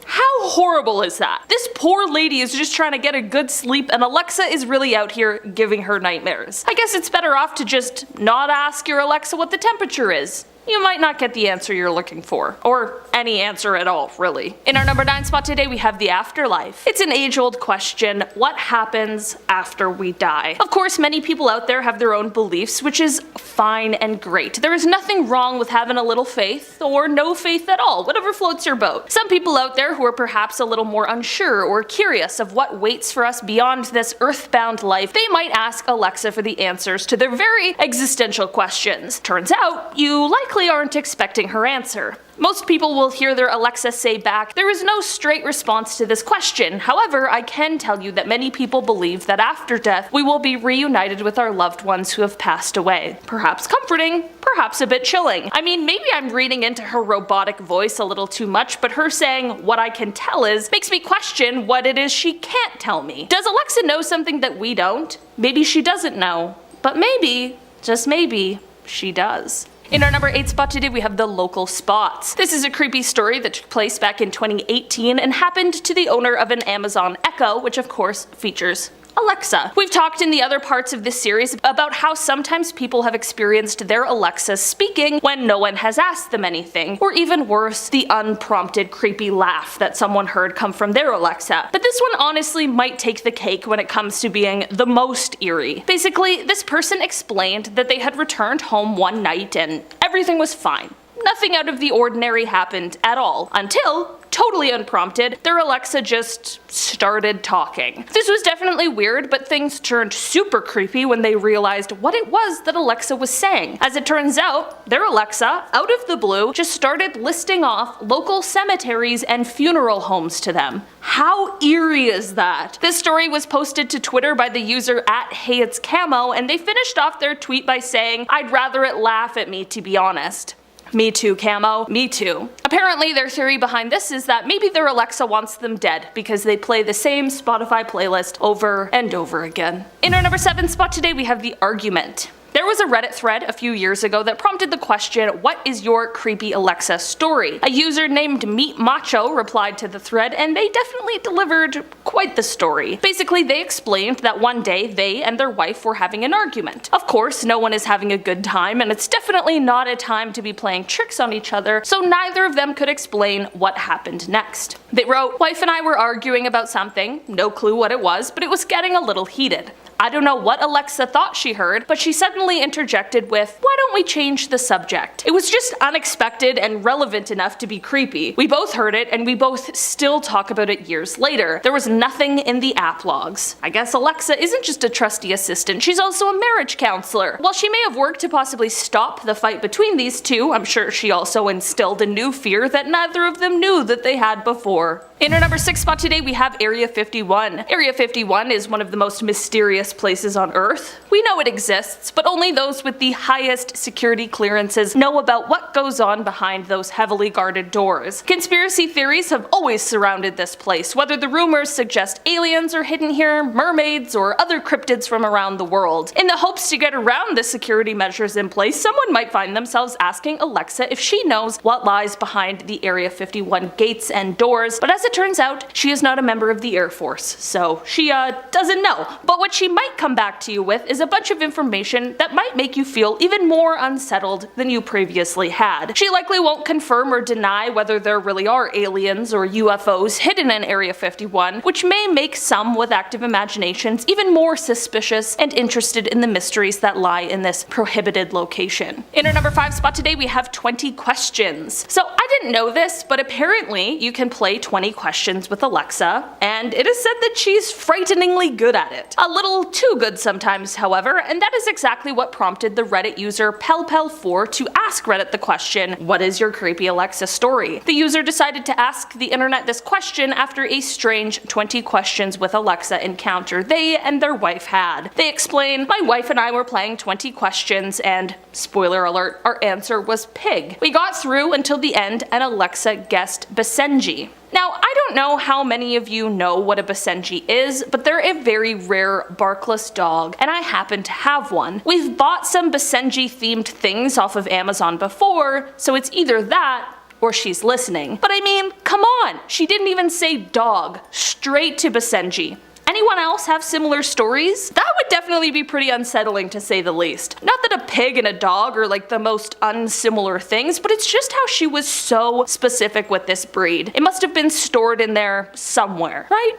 How horrible is that? This poor lady is just trying to get a good sleep and Alexa is really out here giving her nightmares. I guess it's better off to just not ask your Alexa what the temperature is. You might not get the answer you're looking for. Or any answer at all, really. In our number 9 spot today, we have the afterlife. It's an age-old question: what happens after we die? Of course, many people out there have their own beliefs, which is fine and great. There is nothing wrong with having a little faith, or no faith at all, whatever floats your boat. Some people out there who are perhaps a little more unsure or curious of what waits for us beyond this earthbound life, they might ask Alexa for the answers to their very existential questions. Turns out, you likely aren't expecting her answer. Most people will hear their Alexa say back, "There is no straight response to this question. However, I can tell you that many people believe that after death, we will be reunited with our loved ones who have passed away." Perhaps comforting, perhaps a bit chilling. I mean, maybe I'm reading into her robotic voice a little too much, but her saying, "What I can tell is," makes me question what it is she can't tell me. Does Alexa know something that we don't? Maybe she doesn't know. But maybe, just maybe, she does. In our number 8 spot today, we have the local spots. This is a creepy story that took place back in 2018 and happened to the owner of an Amazon Echo, which of course features Alexa. We've talked in the other parts of this series about how sometimes people have experienced their Alexas speaking when no one has asked them anything, or even worse, the unprompted creepy laugh that someone heard come from their Alexa. But this one honestly might take the cake when it comes to being the most eerie. Basically, this person explained that they had returned home one night and everything was fine. Nothing out of the ordinary happened at all, until, totally unprompted, their Alexa just started talking. This was definitely weird, but things turned super creepy when they realized what it was that Alexa was saying. As it turns out, their Alexa, out of the blue, just started listing off local cemeteries and funeral homes to them. How eerie is that? This story was posted to Twitter by the user @HeyIt'sCamo, and they finished off their tweet by saying, "I'd rather it laugh at me, to be honest." Me too, Camo. Me too. Apparently, their theory behind this is that maybe their Alexa wants them dead because they play the same Spotify playlist over and over again. In our number 7 spot today, we have the argument. There was a Reddit thread a few years ago that prompted the question, "What is your creepy Alexa story?" A user named Meat Macho replied to the thread, and they definitely delivered quite the story. Basically, they explained that one day they and their wife were having an argument. Of course, no one is having a good time, and it's definitely not a time to be playing tricks on each other, so neither of them could explain what happened next. They wrote, "Wife and I were arguing about something, no clue what it was, but it was getting a little heated. I don't know what Alexa thought she heard, but she suddenly interjected with, "Why don't we change the subject?" It was just unexpected and relevant enough to be creepy. We both heard it, and we both still talk about it years later. There was nothing in the app logs. I guess Alexa isn't just a trusty assistant, she's also a marriage counselor. While she may have worked to possibly stop the fight between these two, I'm sure she also instilled a new fear that neither of them knew that they had before. In our number 6 spot today, we have Area 51. Area 51 is one of the most mysterious places on Earth. We know it exists, but only those with the highest security clearances know about what goes on behind those heavily guarded doors. Conspiracy theories have always surrounded this place, whether the rumors suggest aliens are hidden here, mermaids, or other cryptids from around the world. In the hopes to get around the security measures in place, someone might find themselves asking Alexa if she knows what lies behind the Area 51 gates and doors, but as it turns out, she is not a member of the Air Force, so she doesn't know. But what she might come back to you with is a bunch of information that might make you feel even more unsettled than you previously had. She likely won't confirm or deny whether there really are aliens or UFOs hidden in Area 51, which may make some with active imaginations even more suspicious and interested in the mysteries that lie in this prohibited location. In our number 5 spot today, we have 20 questions. So I didn't know this, but apparently you can play 20 questions with Alexa, and it is said that she's frighteningly good at it. A little too good sometimes, however, and that is exactly what prompted the Reddit user Pelpel4 to ask Reddit the question, "What is your creepy Alexa story?" The user decided to ask the internet this question after a strange 20 questions with Alexa encounter they and their wife had. They explain, "My wife and I were playing 20 questions and, spoiler alert, our answer was pig. We got through until the end and Alexa guessed Basenji." Now, I don't know how many of you know what a Basenji is, but they're a very rare barkless dog, and I happen to have one. We've bought some Basenji themed things off of Amazon before, so it's either that or she's listening. But I mean, come on, she didn't even say dog, straight to Basenji. Anyone else have similar stories? That would definitely be pretty unsettling to say the least. Not that a pig and a dog are like the most unsimilar things, but it's just how she was so specific with this breed. It must have been stored in there somewhere, right?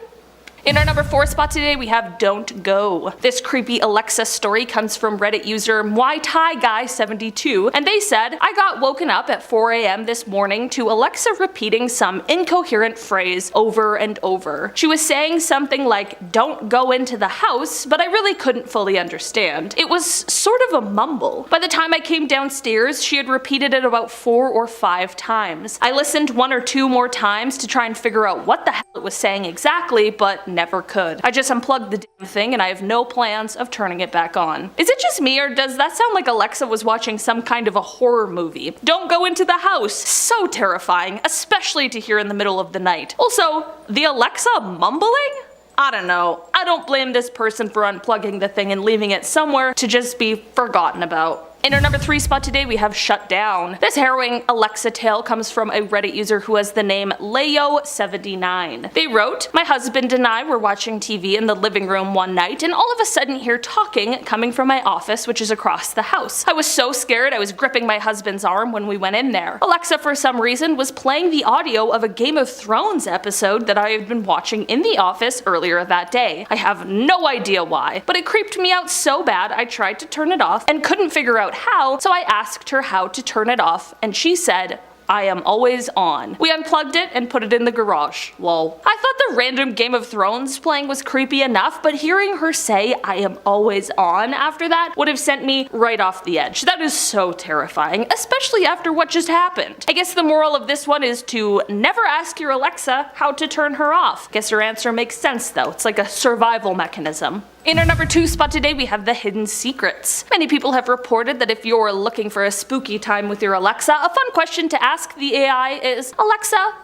In our number 4 spot today, we have Don't Go. This creepy Alexa story comes from Reddit user MyThaiGuy72, and they said, "I got woken up at 4 a.m. this morning to Alexa repeating some incoherent phrase over and over. She was saying something like, 'Don't go into the house,' but I really couldn't fully understand. It was sort of a mumble. By the time I came downstairs, she had repeated it about 4 or 5 times. I listened 1 or 2 more times to try and figure out what the hell it was saying exactly, but never could. I just unplugged the damn thing and I have no plans of turning it back on." Is it just me, or does that sound like Alexa was watching some kind of a horror movie? Don't go into the house. So terrifying, especially to hear in the middle of the night. Also, the Alexa mumbling? I don't know. I don't blame this person for unplugging the thing and leaving it somewhere to just be forgotten about. In our number 3 spot today, we have Shut Down. This harrowing Alexa tale comes from a Reddit user who has the name Leo79. They wrote, "My husband and I were watching TV in the living room one night and all of a sudden hear talking coming from my office, which is across the house. I was so scared I was gripping my husband's arm when we went in there. Alexa, for some reason, was playing the audio of a Game of Thrones episode that I had been watching in the office earlier that day. I have no idea why, but it creeped me out so bad I tried to turn it off and couldn't figure out how, so I asked her how to turn it off, and she said, 'I am always on.' We unplugged it and put it in the garage. Lol. I thought the random Game of Thrones playing was creepy enough, but hearing her say 'I am always on' after that would have sent me right off the edge. That is so terrifying, especially after what just happened. I guess the moral of this one is to never ask your Alexa how to turn her off. Guess her answer makes sense though. It's like a survival mechanism. In our number 2 spot today, we have the hidden secrets. Many people have reported that if you're looking for a spooky time with your Alexa, a fun question to ask the AI is, "Alexa,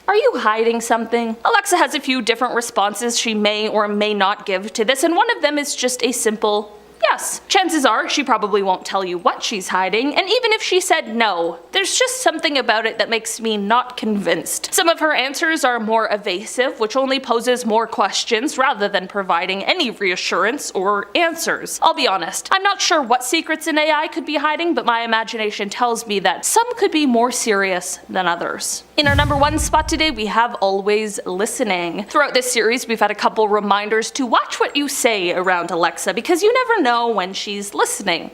are you hiding something?" Alexa has a few different responses she may or may not give to this, and one of them is just a simple yes. Chances are she probably won't tell you what she's hiding, and even if she said no, there's just something about it that makes me not convinced. Some of her answers are more evasive, which only poses more questions rather than providing any reassurance or answers. I'll be honest, I'm not sure what secrets an AI could be hiding, but my imagination tells me that some could be more serious than others. In our number 1 spot today, we have always listening. Throughout this series, we've had a couple reminders to watch what you say around Alexa because you never know when she's listening.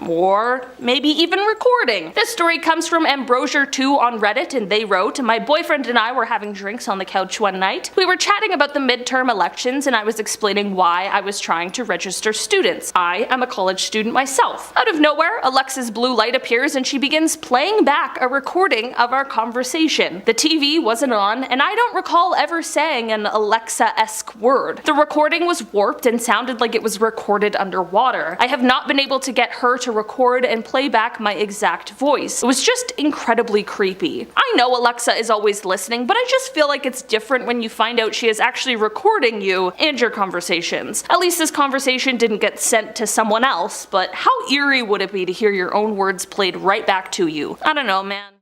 Or maybe even recording. This story comes from Ambrosier2 on Reddit, and they wrote, "My boyfriend and I were having drinks on the couch one night. We were chatting about the midterm elections and I was explaining why I was trying to register students. I am a college student myself. Out of nowhere, Alexa's blue light appears and she begins playing back a recording of our conversation. The TV wasn't on, and I don't recall ever saying an Alexa-esque word. The recording was warped and sounded like it was recorded underwater. I have not been able to get her to record and play back my exact voice. It was just incredibly creepy. I know Alexa is always listening, but I just feel like it's different when you find out she is actually recording you and your conversations. At least this conversation didn't get sent to someone else, but how eerie would it be to hear your own words played right back to you? I don't know, man."